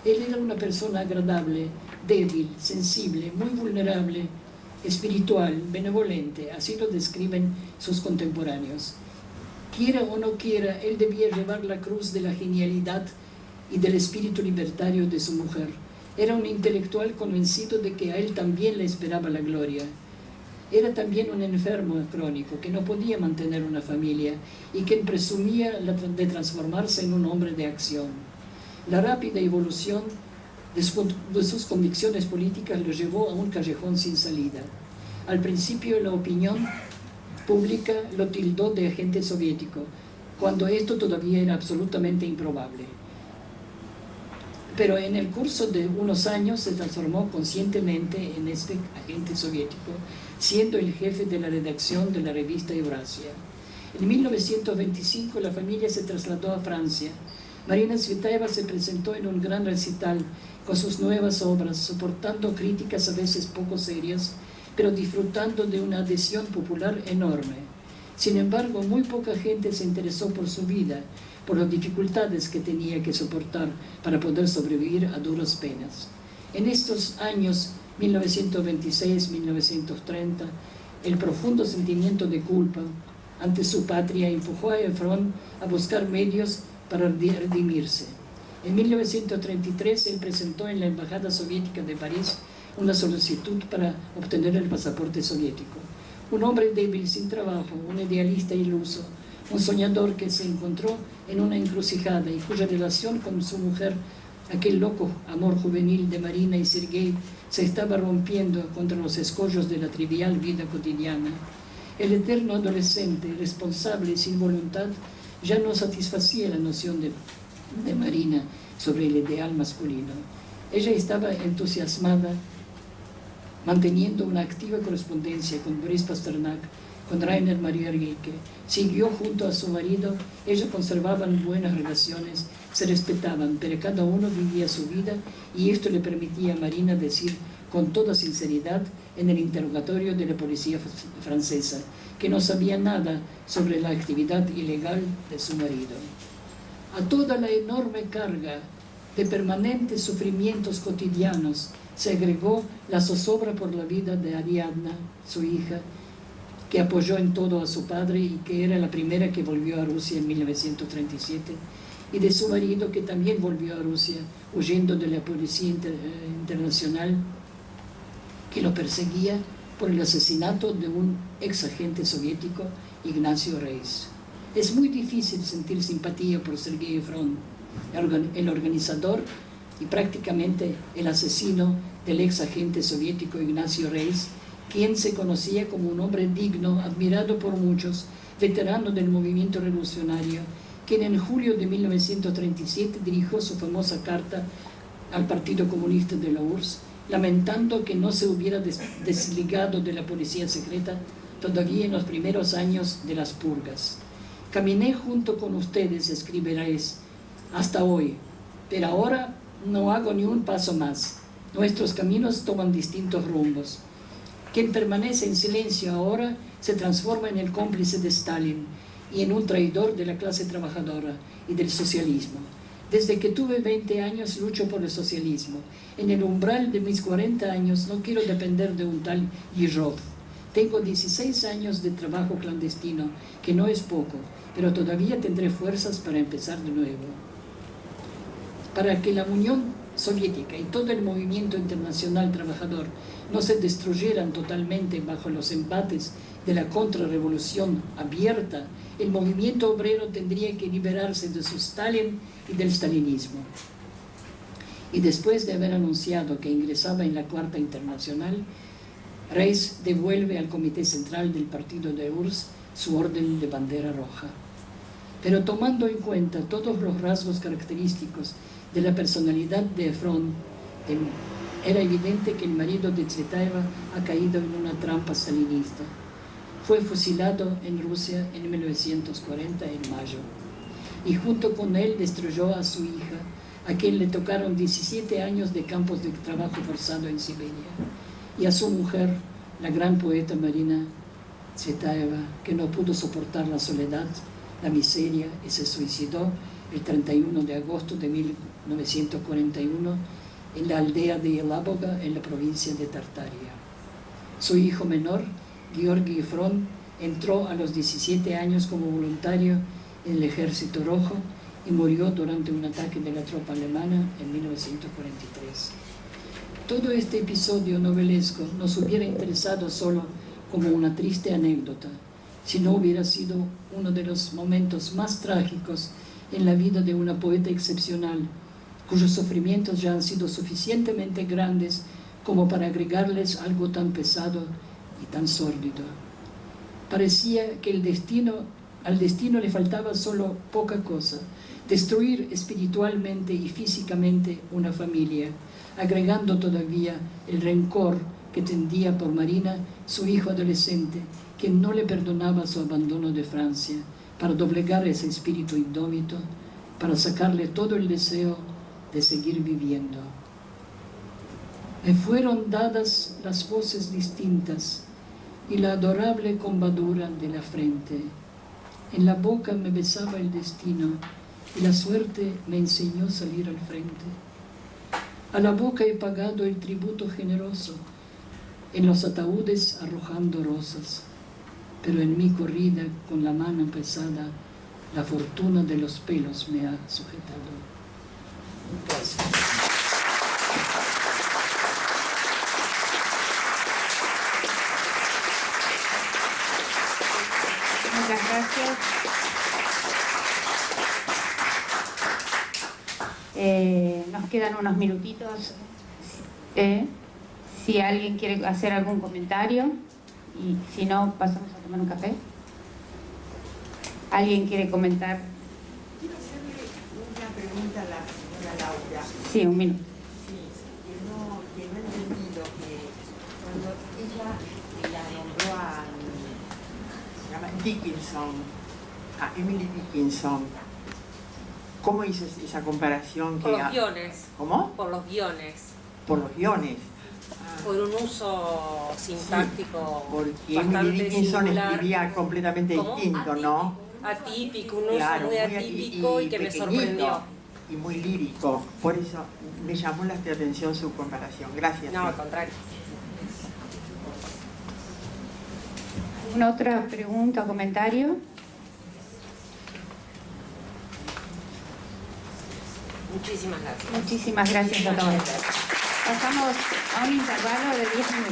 Él era una persona agradable, débil, sensible, muy vulnerable, espiritual, benevolente, así lo describen sus contemporáneos. Quiera o no quiera, él debía llevar la cruz de la genialidad y del espíritu libertario de su mujer. Era un intelectual convencido de que a él también le esperaba la gloria. Era también un enfermo crónico que no podía mantener una familia y que presumía de transformarse en un hombre de acción. La rápida evolución de sus convicciones políticas lo llevó a un callejón sin salida. Al principio la opinión pública lo tildó de agente soviético, cuando esto todavía era absolutamente improbable. Pero en el curso de unos años se transformó conscientemente en este agente soviético, siendo el jefe de la redacción de la revista Eurasia. En 1925 la familia se trasladó a Francia. Marina Tsvetaeva se presentó en un gran recital con sus nuevas obras, soportando críticas a veces poco serias, pero disfrutando de una adhesión popular enorme. Sin embargo, muy poca gente se interesó por su vida, por las dificultades que tenía que soportar para poder sobrevivir a duras penas. En estos años 1926-1930, el profundo sentimiento de culpa ante su patria empujó a Efron a buscar medios para redimirse. En 1933 él presentó en la Embajada Soviética de París una solicitud para obtener el pasaporte soviético. Un hombre débil, sin trabajo, un idealista iluso, un soñador que se encontró en una encrucijada y cuya relación con su mujer, aquel loco amor juvenil de Marina y Sergei, se estaba rompiendo contra los escollos de la trivial vida cotidiana. El eterno adolescente, responsable y sin voluntad, ya no satisfacía la noción de Marina sobre el ideal masculino. Ella estaba entusiasmada, manteniendo una activa correspondencia con Boris Pasternak, con Rainer Maria Rilke. Siguió junto a su marido, ellos conservaban buenas relaciones, se respetaban, pero cada uno vivía su vida y esto le permitía a Marina decir con toda sinceridad en el interrogatorio de la policía francesa que no sabía nada sobre la actividad ilegal de su marido. A toda la enorme carga de permanentes sufrimientos cotidianos se agregó la zozobra por la vida de Ariadna, su hija, que apoyó en todo a su padre y que era la primera que volvió a Rusia en 1937, y de su marido que también volvió a Rusia huyendo de la policía internacional que lo perseguía por el asesinato de un ex agente soviético, Ignacio Reis. Es muy difícil sentir simpatía por Sergei Efron, el organizador y prácticamente el asesino del ex agente soviético Ignacio Reis, quien se conocía como un hombre digno, admirado por muchos, veterano del movimiento revolucionario, quien en julio de 1937 dirigió su famosa carta al Partido Comunista de la URSS, lamentando que no se hubiera desligado de la policía secreta todavía en los primeros años de las purgas. Caminé junto con ustedes, escribe Reis, hasta hoy, pero ahora no hago ni un paso más. Nuestros caminos toman distintos rumbos. Quien permanece en silencio ahora se transforma en el cómplice de Stalin y en un traidor de la clase trabajadora y del socialismo. Desde que tuve 20 años lucho por el socialismo. En el umbral de mis 40 años no quiero depender de un tal Yezhov. Tengo 16 años de trabajo clandestino, que no es poco, pero todavía tendré fuerzas para empezar de nuevo. Para que la Unión Soviética y todo el movimiento internacional trabajador no se destruyeran totalmente bajo los embates de la contrarrevolución abierta, el movimiento obrero tendría que liberarse de su Stalin y del stalinismo. Y después de haber anunciado que ingresaba en la Cuarta Internacional, Reis devuelve al Comité Central del Partido de URSS su orden de bandera roja. Pero tomando en cuenta todos los rasgos característicos de la personalidad de Efron, era evidente que el marido de Tsvetaeva ha caído en una trampa stalinista. Fue fusilado en Rusia en 1940, en mayo, y junto con él destruyó a su hija, a quien le tocaron 17 años de campos de trabajo forzado en Siberia, y a su mujer, la gran poeta Marina Tsvetaeva, que no pudo soportar la soledad, la miseria y se suicidó el 31 de agosto de 1941 en la aldea de Yelaboga, en la provincia de Tartaria. Su hijo menor, Georgi Fron, entró a los 17 años como voluntario en el Ejército Rojo y murió durante un ataque de la tropa alemana en 1943. Todo este episodio novelesco nos hubiera interesado solo como una triste anécdota, si no hubiera sido uno de los momentos más trágicos en la vida de una poeta excepcional, cuyos sufrimientos ya han sido suficientemente grandes como para agregarles algo tan pesado y tan sórdido. Parecía que al destino le faltaba solo poca cosa: destruir espiritualmente y físicamente una familia, agregando todavía el rencor que tendía por Marina, su hijo adolescente, que no le perdonaba su abandono de Francia, para doblegar ese espíritu indómito, para sacarle todo el deseo de seguir viviendo. Me fueron dadas las voces distintas y la adorable combadura de la frente. En la boca me besaba el destino y la suerte me enseñó a salir al frente. A la boca he pagado el tributo generoso, en los ataúdes arrojando rosas, pero en mi corrida con la mano pesada, la fortuna de los pelos me ha sujetado. Gracias. Muchas gracias. Nos quedan unos minutitos. Si alguien quiere hacer algún comentario, y si no, pasamos a tomar un café. ¿Alguien quiere comentar? Quiero hacerle una pregunta a la señora Laura. Sí, un minuto. Sí, que no he entendido que cuando ella la nombró se llama Dickinson, a Emily Dickinson, ¿cómo hizo esa comparación? Por los guiones. ¿Cómo? Por los guiones. Por los guiones. Por un uso sintáctico, sí, porque bastante Emily Dickinson singular, escribía completamente distinto, ¿no? Atípico, un uso Claro, muy atípico y que me pequeñito, sorprendió. Y muy lírico. Por eso me llamó la atención su comparación. Gracias. No, al contrario. ¿Alguna otra pregunta o comentario? Muchísimas gracias. Muchísimas gracias a todos. Pasamos a un intervalo de 10 minutos.